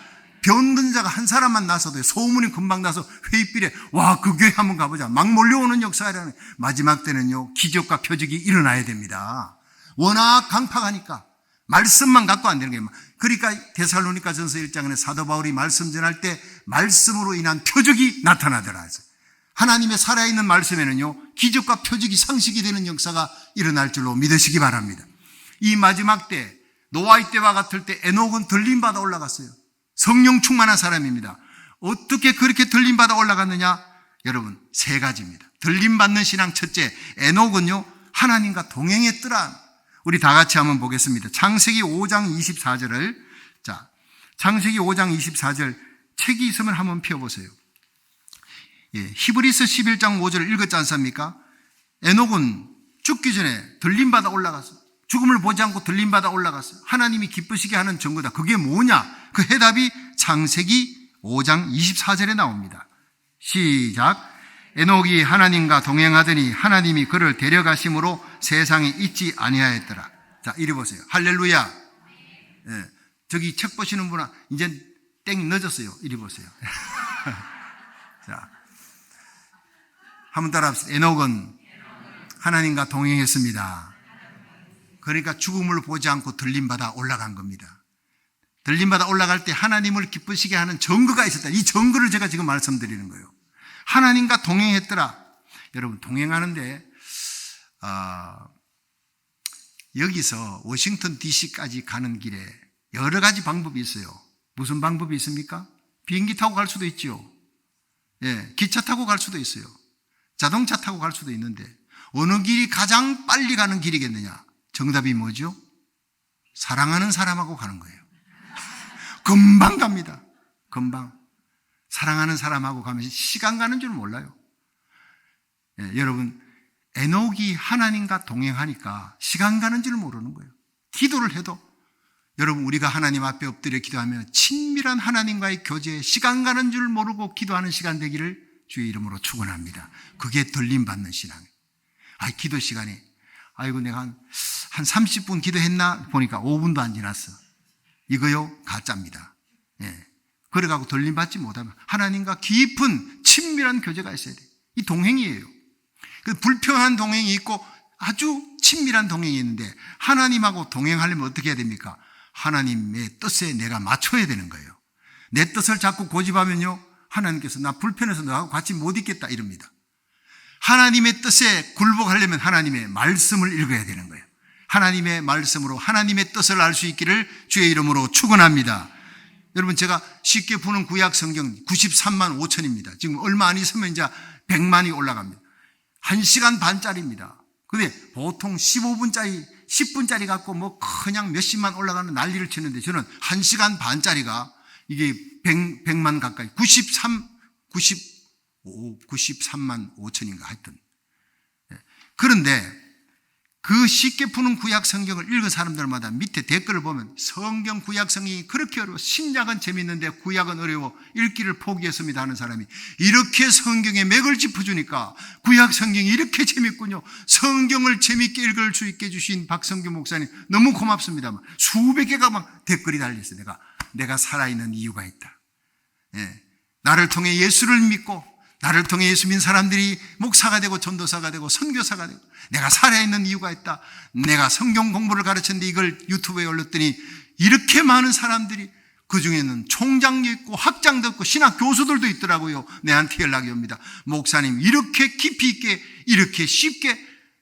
병든 자가 한 사람만 나서도 소문이 금방 나서 회의bil에 와, 그 교회 한번 가보자 막 몰려오는 역사라는, 마지막 때는요 기적과 표적이 일어나야 됩니다. 워낙 강팍하니까 말씀만 갖고 안 되는 거예요. 그러니까 데살로니가전서 1장에 사도 바울이 말씀 전할 때 말씀으로 인한 표적이 나타나더라 해서, 하나님의 살아있는 말씀에는요 기적과 표적이 상식이 되는 역사가 일어날 줄로 믿으시기 바랍니다. 이 마지막 때, 노아의 때와 같을 때 에녹은 들림받아 올라갔어요. 성령 충만한 사람입니다. 어떻게 그렇게 들림받아 올라갔느냐? 여러분, 세 가지입니다. 들림받는 신앙 첫째, 에녹은요, 하나님과 동행했더라. 우리 다 같이 한번 보겠습니다. 창세기 5장 24절을, 자, 창세기 5장 24절, 책이 있으면 한번 펴보세요. 예, 히브리서 11장 5절을 읽었지 않습니까? 에녹은 죽기 전에 들림받아 올라갔어요. 죽음을 보지 않고 들림받아 올라갔어요. 하나님이 기쁘시게 하는 증거다. 그게 뭐냐? 그 해답이 창세기 5장 24절에 나옵니다. 시작. 에녹이 하나님과 동행하더니 하나님이 그를 데려가심으로 세상에 있지 아니하였더라. 자, 이리 보세요. 할렐루야. 예, 저기 책 보시는 분은 이제 땡 늦었어요. 이리 보세요. 자, 한번 따라합시다. 에녹은 하나님과 동행했습니다. 그러니까 죽음을 보지 않고 들림받아 올라간 겁니다. 들림받아 올라갈 때 하나님을 기쁘시게 하는 증거가 있었다. 이 증거를 제가 지금 말씀드리는 거예요. 하나님과 동행했더라. 여러분, 동행하는데 여기서 워싱턴 DC까지 가는 길에 여러 가지 방법이 있어요. 무슨 방법이 있습니까? 비행기 타고 갈 수도 있죠. 예, 기차 타고 갈 수도 있어요. 자동차 타고 갈 수도 있는데 어느 길이 가장 빨리 가는 길이겠느냐? 정답이 뭐죠? 사랑하는 사람하고 가는 거예요. 금방 갑니다. 금방. 사랑하는 사람하고 가면 시간 가는 줄 몰라요. 예, 여러분, 에녹이 하나님과 동행하니까 시간 가는 줄 모르는 거예요. 기도를 해도 여러분, 우리가 하나님 앞에 엎드려 기도하면 친밀한 하나님과의 교제에 시간 가는 줄 모르고 기도하는 시간 되기를 주의 이름으로 축원합니다. 그게 들림받는 신앙이에요. 기도 시간이, 아이고 내가 한 30분 기도했나 보니까 5분도 안 지났어. 이거요, 가짜입니다. 예. 그래가고 들림받지 못하면 하나님과 깊은 친밀한 교제가 있어야 돼요. 이 동행이에요. 그 불평한 동행이 있고 아주 친밀한 동행이 있는데 하나님하고 동행하려면 어떻게 해야 됩니까? 하나님의 뜻에 내가 맞춰야 되는 거예요. 내 뜻을 자꾸 고집하면요, 하나님께서 나 불편해서 너하고 같이 못 있겠다 이럽니다. 하나님의 뜻에 굴복하려면 하나님의 말씀을 읽어야 되는 거예요. 하나님의 말씀으로 하나님의 뜻을 알 수 있기를 주의 이름으로 축원합니다. 여러분, 제가 쉽게 보는 구약 성경 93만 5천입니다. 지금 얼마 안 있으면 이제 100만이 올라갑니다. 1시간 반짜리입니다. 근데 보통 15분짜리, 10분짜리 갖고 뭐 그냥 몇십만 올라가는 난리를 치는데 저는 1시간 반짜리가 이게 100만 가까이, 93만 5천인가 하여튼. 그런데 그 쉽게 푸는 구약 성경을 읽은 사람들마다 밑에 댓글을 보면 성경 구약 성경이 그렇게 어려워, 신약은 재밌는데 구약은 어려워, 읽기를 포기했습니다 하는 사람이 이렇게 성경에 맥을 짚어주니까 구약 성경이 이렇게 재밌군요. 성경을 재밌게 읽을 수 있게 해주신 박성규 목사님 너무 고맙습니다. 수백 개가 막 댓글이 달렸어요. 내가 살아있는 이유가 있다. 예. 나를 통해 예수를 믿고 나를 통해 예수 믿는 사람들이 목사가 되고 전도사가 되고 선교사가 되고 내가 살아있는 이유가 있다. 내가 성경 공부를 가르쳤는데 이걸 유튜브에 올렸더니 이렇게 많은 사람들이, 그 중에는 총장도 있고 학장도 있고 신학 교수들도 있더라고요. 내한테 연락이 옵니다. 목사님, 이렇게 깊이 있게 이렇게 쉽게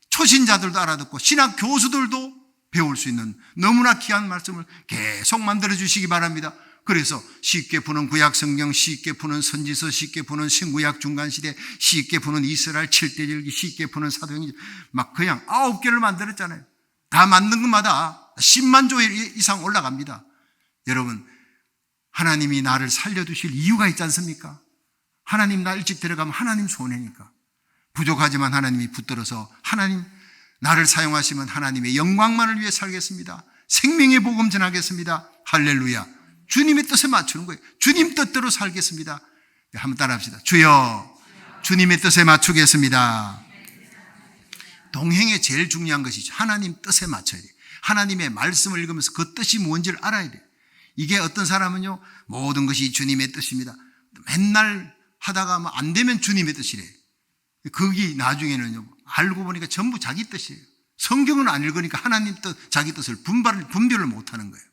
초신자들도 알아듣고 신학 교수들도 배울 수 있는 너무나 귀한 말씀을 계속 만들어 주시기 바랍니다. 그래서 쉽게 푸는 구약 성경, 쉽게 푸는 선지서, 쉽게 푸는 신구약 중간시대, 쉽게 푸는 이스라엘 7대절기, 쉽게 푸는 사도행전, 막 그냥 9개를 만들었잖아요. 다 만든 것마다 10만 조 이상 올라갑니다. 여러분, 하나님이 나를 살려두실 이유가 있지 않습니까? 하나님 나 일찍 데려가면 하나님 손해니까. 부족하지만 하나님이 붙들어서 하나님 나를 사용하시면 하나님의 영광만을 위해 살겠습니다. 생명의 복음 전하겠습니다. 할렐루야. 주님의 뜻에 맞추는 거예요. 주님 뜻대로 살겠습니다. 한번 따라합시다. 주여, 주님의 뜻에 맞추겠습니다. 동행에 제일 중요한 것이죠. 하나님 뜻에 맞춰야 돼요. 하나님의 말씀을 읽으면서 그 뜻이 뭔지를 알아야 돼요. 이게 어떤 사람은요, 모든 것이 주님의 뜻입니다. 맨날 하다가 뭐 안 되면 주님의 뜻이래. 그게 나중에는요, 알고 보니까 전부 자기 뜻이에요. 성경은 안 읽으니까 하나님 뜻, 자기 뜻을 분별을 못 하는 거예요.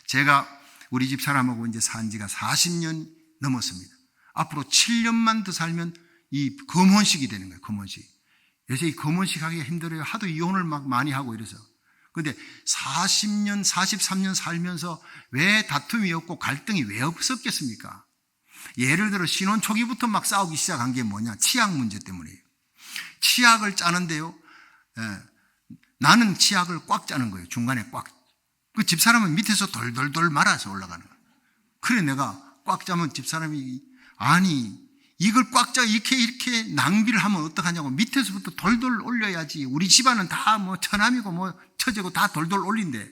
제가 우리 집 사람하고 이제 산 지가 40년 넘었습니다. 앞으로 7년만 더 살면 이 검혼식이 되는 거예요. 검혼식. 요새 이 검혼식 하기가 힘들어요. 하도 이혼을 막 많이 하고 이래서. 그런데 40년, 43년 살면서 왜 다툼이 없고 갈등이 왜 없었겠습니까? 예를 들어 신혼 초기부터 막 싸우기 시작한 게 뭐냐? 치약 문제 때문이에요. 치약을 짜는데요. 나는 치약을 꽉 짜는 거예요. 중간에 꽉. 그 집사람은 밑에서 돌돌돌 말아서 올라가는 거예요. 그래 내가 꽉 짜면 집사람이 아니 이걸 꽉 짜 이렇게 낭비를 하면 어떡하냐고 밑에서부터 돌돌 올려야지. 우리 집안은 다 뭐 처남이고 뭐 처제고 다 돌돌 올린대.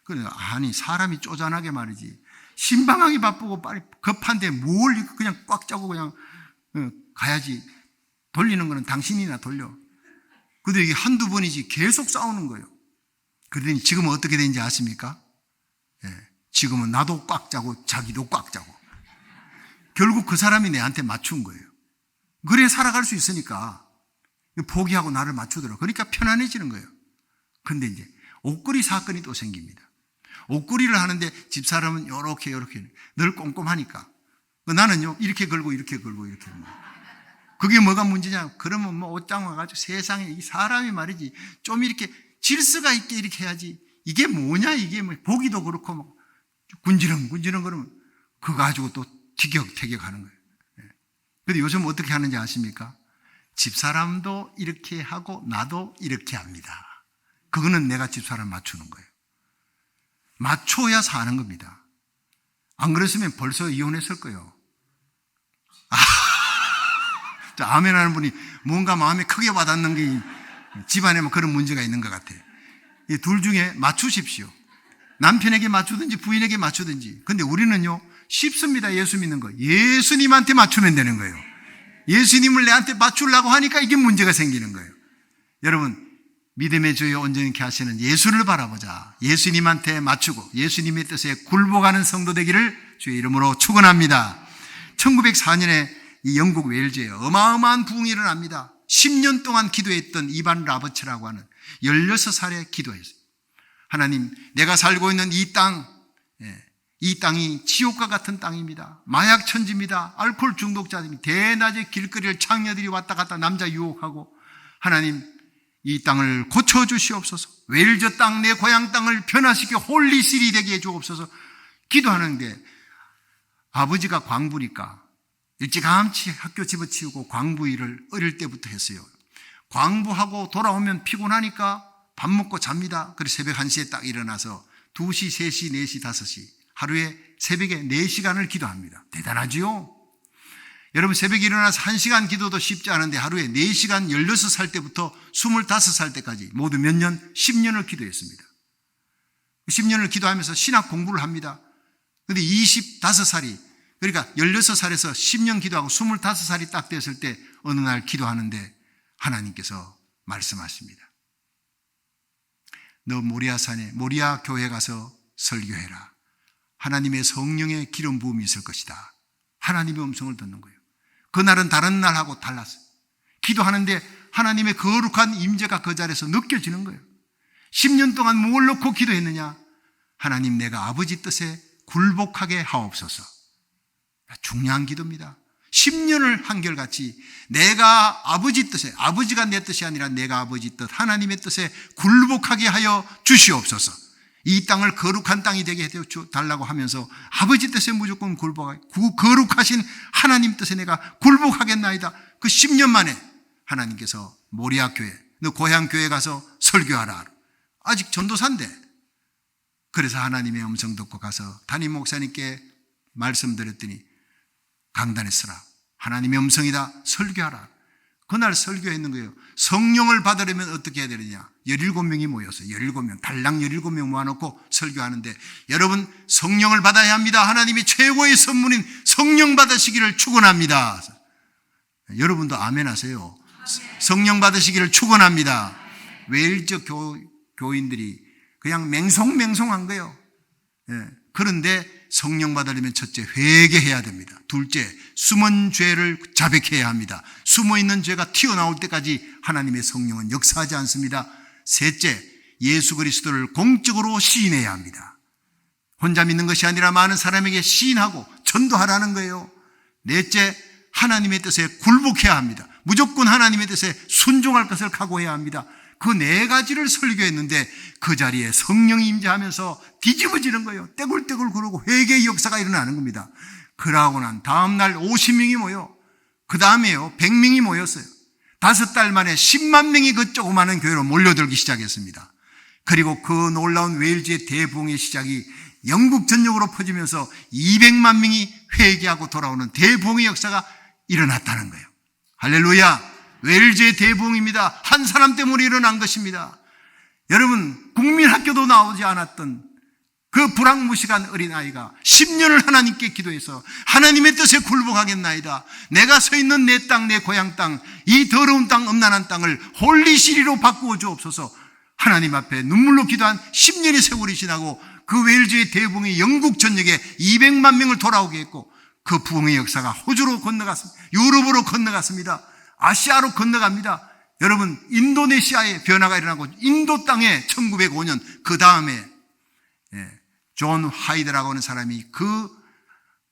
그래 아니 사람이 쪼잔하게 말이지. 신방하기 바쁘고 빨리 급한데 뭘 그냥 꽉 짜고 그냥 가야지. 돌리는 거는 당신이나 돌려. 근데 이게 한두 번이지 계속 싸우는 거예요. 그러더니 지금은 어떻게 되는지 아십니까? 지금은 나도 꽉 짜고 자기도 꽉 짜고. 결국 그 사람이 내한테 맞춘 거예요. 그래 살아갈 수 있으니까 포기하고 나를 맞추더라고요. 그러니까 편안해지는 거예요. 근데 이제 옷걸이 사건이 또 생깁니다. 옷걸이를 하는데 집사람은 요렇게 늘 꼼꼼하니까 나는요 이렇게 걸고 이렇게 걸고 이렇게 그게 뭐가 문제냐? 그러면 뭐 옷장 와가지고 세상에 이 사람이 말이지 좀 이렇게 질서가 있게 이렇게 해야지. 이게 뭐냐 이게 뭐 보기도 그렇고 막 군지렁 그러면 그거 가지고 또 티격태격하는 거예요. 그런데 요즘 어떻게 하는지 아십니까? 집사람도 이렇게 하고 나도 이렇게 합니다. 그거는 내가 집사람 맞추는 거예요. 맞춰야 사는 겁니다. 안 그랬으면 벌써 이혼했을 거예요. 아멘 하는 분이 뭔가 마음에 크게 와닿는 게 집안에 그런 문제가 있는 것 같아요. 이 둘 중에 맞추십시오. 남편에게 맞추든지 부인에게 맞추든지. 근데 우리는요 쉽습니다. 예수 믿는 거. 예수님한테 맞추면 되는 거예요. 예수님을 내한테 맞추려고 하니까 이게 문제가 생기는 거예요. 여러분 믿음의 주여 온전케 하시는 예수를 바라보자. 예수님한테 맞추고 예수님의 뜻에 굴복하는 성도 되기를 주의 이름으로 축원합니다. 1904년에 이 영국 웨일즈에 어마어마한 부흥이 일어납니다. 10년 동안 기도했던 이반 라버츠라고 하는 16살에 기도했어요. 하나님, 내가 살고 있는 이 땅이 지옥과 같은 땅입니다. 마약 천지입니다. 알코올 중독자들이 대낮에 길거리를 창녀들이 왔다 갔다 남자 유혹하고 하나님 이 땅을 고쳐주시옵소서. 웨일즈 땅, 내 고향 땅을 변화시켜 홀리시리 되게 해주옵소서. 기도하는데 아버지가 광부니까 일찌감치 학교 집어치우고 광부 일을 어릴 때부터 했어요. 광부하고 돌아오면 피곤하니까 밥 먹고 잡니다. 그래서 새벽 1시에 딱 일어나서 2시, 3시, 4시, 5시 하루에 새벽에 4시간을 기도합니다. 대단하지요? 여러분 새벽에 일어나서 1시간 기도도 쉽지 않은데 하루에 4시간 16살 때부터 25살 때까지 모두 몇 년? 10년을 기도했습니다. 10년을 기도하면서 신학 공부를 합니다. 그런데 25살이 그러니까 16살에서 10년 기도하고 25살이 딱 됐을 때 어느 날 기도하는데 하나님께서 말씀하십니다. 너 모리아산에 모리아 교회 가서 설교해라. 하나님의 성령의 기름 부음이 있을 것이다. 하나님의 음성을 듣는 거예요. 그날은 다른 날하고 달랐어요. 기도하는데 하나님의 거룩한 임재가 그 자리에서 느껴지는 거예요. 10년 동안 뭘 놓고 기도했느냐? 하나님 내가 아버지 뜻에 굴복하게 하옵소서. 중요한 기도입니다. 10년을 한결같이 내가 아버지 뜻에, 아버지가 내 뜻이 아니라 내가 아버지 뜻, 하나님의 뜻에 굴복하게 하여 주시옵소서. 이 땅을 거룩한 땅이 되게 해달라고 하면서 아버지 뜻에 무조건 굴복하게, 거룩하신 하나님 뜻에 내가 굴복하겠나이다. 그 10년 만에 하나님께서 모리아 교회, 너 고향 교회 가서 설교하라. 아직 전도사인데. 그래서 하나님의 음성 듣고 가서 담임 목사님께 말씀드렸더니 강단에 서라. 하나님의 음성이다. 설교하라. 그날 설교했는 거예요. 성령을 받으려면 어떻게 해야 되느냐? 17명이 모여서 17명, 달랑 17명 모아놓고 설교하는데 여러분 성령을 받아야 합니다. 하나님이 최고의 선물인 성령 받으시기를 축원합니다. 여러분도 아멘 하세요. 성령 받으시기를 축원합니다. 웨일즈 교인들이 그냥 맹송맹송한 거예요. 그런데 성령 받으려면 첫째 회개해야 됩니다. 둘째 숨은 죄를 자백해야 합니다. 숨어있는 죄가 튀어나올 때까지 하나님의 성령은 역사하지 않습니다. 셋째 예수 그리스도를 공적으로 시인해야 합니다. 혼자 믿는 것이 아니라 많은 사람에게 시인하고 전도하라는 거예요. 넷째 하나님의 뜻에 굴복해야 합니다. 무조건 하나님의 뜻에 순종할 것을 각오해야 합니다. 그 4가지를 설교했는데 그 자리에 성령이 임재하면서 뒤집어지는 거예요. 떼굴떼굴 그러고 회개의 역사가 일어나는 겁니다. 그러고 난 다음 날 50명이 모여, 그 다음에요 100명이 모였어요. 5달 만에 10만 명이 그 조그마한 교회로 몰려들기 시작했습니다. 그리고 그 놀라운 웨일즈의 대부흥의 시작이 영국 전역으로 퍼지면서 200만 명이 회개하고 돌아오는 대부흥의 역사가 일어났다는 거예요. 할렐루야! 웨일즈의 대부흥입니다. 한 사람 때문에 일어난 것입니다. 여러분, 국민학교도 나오지 않았던 그 불황무식한 어린아이가 10년을 하나님께 기도해서 하나님의 뜻에 굴복하겠나이다. 내가 서 있는 내 땅, 내 고향 땅, 이 더러운 땅, 음란한 땅을 홀리시리로 바꾸어 주옵소서. 하나님 앞에 눈물로 기도한 10년의 세월이 지나고 그 웨일즈의 대부흥이 영국 전역에 200만 명을 돌아오게 했고, 그 부흥의 역사가 호주로 건너갔습니다. 유럽으로 건너갔습니다. 아시아로 건너갑니다. 여러분, 인도네시아에 변화가 일어나고 인도 땅에 1905년 그 다음에 존 하이드라고 하는 사람이 그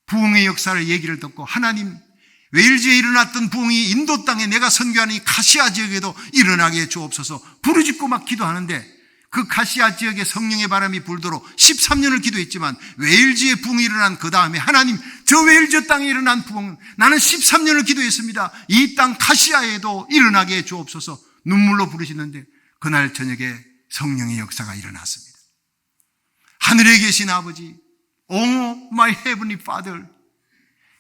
부흥의 역사를 얘기를 듣고, 하나님, 웨일즈에 일어났던 부흥이 인도 땅에 내가 선교하는 이 카시아 지역에도 일어나게 해 주옵소서 부르짖고 막 기도하는데, 그 카시아 지역에 성령의 바람이 불도록 13년을 기도했지만 웨일즈의 부흥이 일어난 그 다음에 하나님, 저 웨일즈 땅에 일어난 부흥, 나는 13년을 기도했습니다. 이 땅 카시아에도 일어나게 해 주옵소서 눈물로 부르시는데, 그날 저녁에 성령의 역사가 일어났습니다. 하늘에 계신 아버지, Oh my heavenly Father,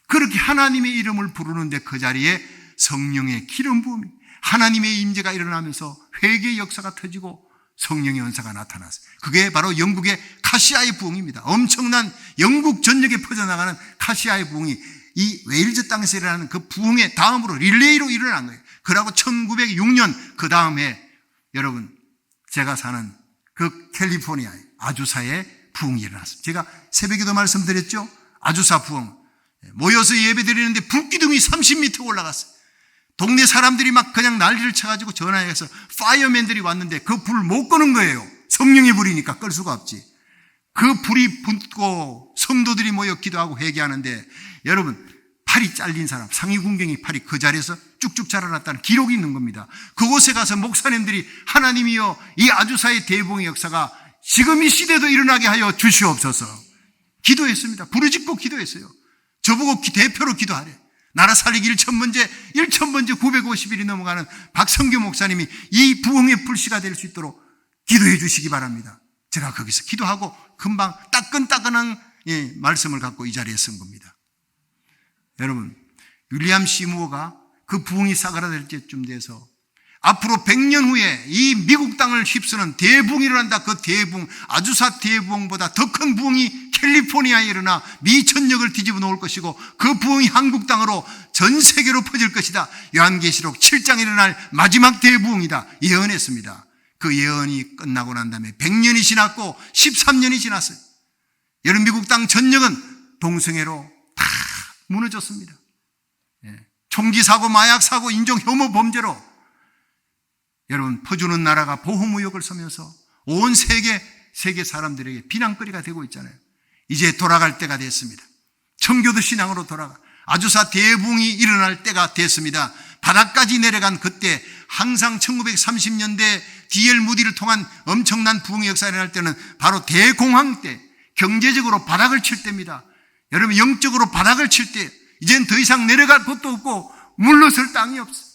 그렇게 하나님의 이름을 부르는데 그 자리에 성령의 기름 부음이, 하나님의 임재가 일어나면서 회개의 역사가 터지고 성령의 은사가 나타났어요. 그게 바로 영국의 카시아의 부흥입니다. 엄청난 영국 전역에 퍼져나가는 카시아의 부흥이 이 웨일즈 땅에서 일어나는 그 부흥의 다음으로 릴레이로 일어난 거예요. 그러고 1906년 그 다음에 여러분, 제가 사는 그 캘리포니아 아주사의 부흥이 일어났습니다. 제가 새벽에도 말씀드렸죠. 아주사 부흥. 모여서 예배 드리는데 불기둥이 30m 올라갔어요. 동네 사람들이 막 그냥 난리를 쳐가지고 전화해서 파이어맨들이 왔는데 그 불 못 끄는 거예요. 성령의 불이니까 끌 수가 없지. 그 불이 붙고 성도들이 모여 기도하고 회개하는데, 여러분, 팔이 잘린 사람, 상위군경이 팔이 그 자리에서 쭉쭉 자라났다는 기록이 있는 겁니다. 그곳에 가서 목사님들이 하나님이여, 이 아주사의 대부흥의 역사가 지금 이 시대도 일어나게 하여 주시옵소서 기도했습니다. 부르짖고 기도했어요. 저보고 대표로 기도하래. 나라 살리기 1,000번째 950일이 넘어가는 박성규 목사님이 이 부흥의 불씨가 될 수 있도록 기도해 주시기 바랍니다. 제가 거기서 기도하고 금방 따끈따끈한 말씀을 갖고 이 자리에 쓴 겁니다. 여러분, 윌리엄 시무어가 그 부흥이 사그라들 때쯤 돼서 앞으로 100년 후에 이 미국 땅을 휩쓰는 대부흥이 일어난다. 그 대부흥, 아주사 대부흥보다 더 큰 부흥이 캘리포니아에 일어나 미 전역을 뒤집어 놓을 것이고, 그 부흥이 한국 땅으로 전 세계로 퍼질 것이다. 요한계시록 7장에 일어날 마지막 대부흥이다 예언했습니다. 그 예언이 끝나고 난 다음에 100년이 지났고 13년이 지났어요. 여러분, 미국 땅 전역은 동성애로 다 무너졌습니다. 총기 사고, 마약 사고, 인종 혐오 범죄로 여러분, 퍼주는 나라가 보호무역을 서면서 온 세계 사람들에게 비난거리가 되고 있잖아요. 이제 돌아갈 때가 됐습니다. 청교도 신앙으로 돌아가 아주사 대부흥이 일어날 때가 됐습니다. 바닥까지 내려간 그때, 항상 1930년대 D.L. 무디를 통한 엄청난 부흥의 역사가 일어날 때는 바로 대공황 때, 경제적으로 바닥을 칠 때입니다. 여러분, 영적으로 바닥을 칠 때, 이젠 더 이상 내려갈 곳도 없고 물러설 땅이 없어.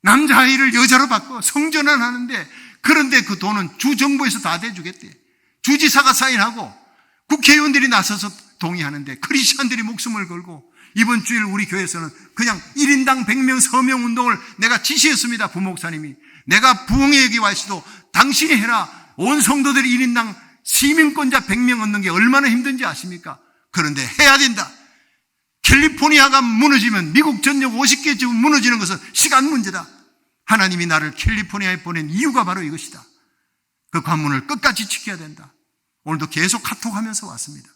남자아이를 여자로 바꿔 성전환 하는데, 그런데 그 돈은 주정부에서 다 대주겠대. 주지사가 사인하고 국회의원들이 나서서 동의하는데 크리스찬들이 목숨을 걸고, 이번 주일 우리 교회에서는 그냥 1인당 100명 서명 운동을 내가 지시했습니다. 부목사님이. 내가 부흥의 얘기 와 있어도 당신이 해라. 온 성도들이 1인당 시민권자 100명 얻는 게 얼마나 힘든지 아십니까? 그런데 해야 된다. 캘리포니아가 무너지면 미국 전역 50개 주 무너지는 것은 시간 문제다. 하나님이 나를 캘리포니아에 보낸 이유가 바로 이것이다. 그 관문을 끝까지 지켜야 된다. 오늘도 계속 카톡하면서 왔습니다.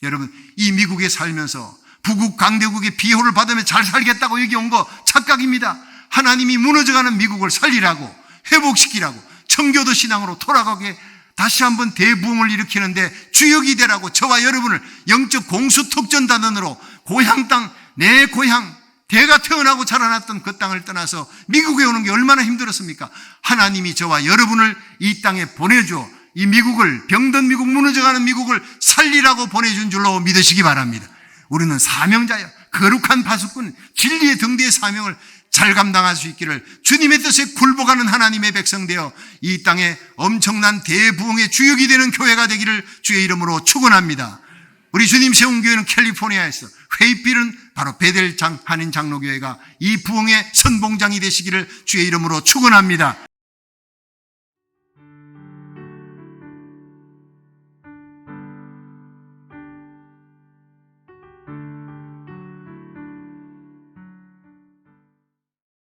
여러분, 이 미국에 살면서 부국 강대국의 비호를 받으며 잘 살겠다고 여기 온 거 착각입니다. 하나님이 무너져가는 미국을 살리라고, 회복시키라고, 청교도 신앙으로 돌아가게 다시 한번 대부흥을 일으키는데 주역이 되라고 저와 여러분을 영적 공수특전단원으로 고향 땅, 내 고향, 대가 태어나고 자라났던 그 땅을 떠나서 미국에 오는 게 얼마나 힘들었습니까? 하나님이 저와 여러분을 이 땅에 보내줘 이 미국을, 병든 미국, 무너져가는 미국을 살리라고 보내준 줄로 믿으시기 바랍니다. 우리는 사명자여 거룩한 파수꾼 진리의 등대의 사명을 잘 감당할 수 있기를 주님의 뜻에 굴복하는 하나님의 백성 되어 이 땅에 엄청난 대부흥의 주역이 되는 교회가 되기를 주의 이름으로 축원합니다. 우리 주님 세운 교회는 캘리포니아에서 회의필은 바로 베델 한인 장로교회가 이 부흥의 선봉장이 되시기를 주의 이름으로 축원합니다.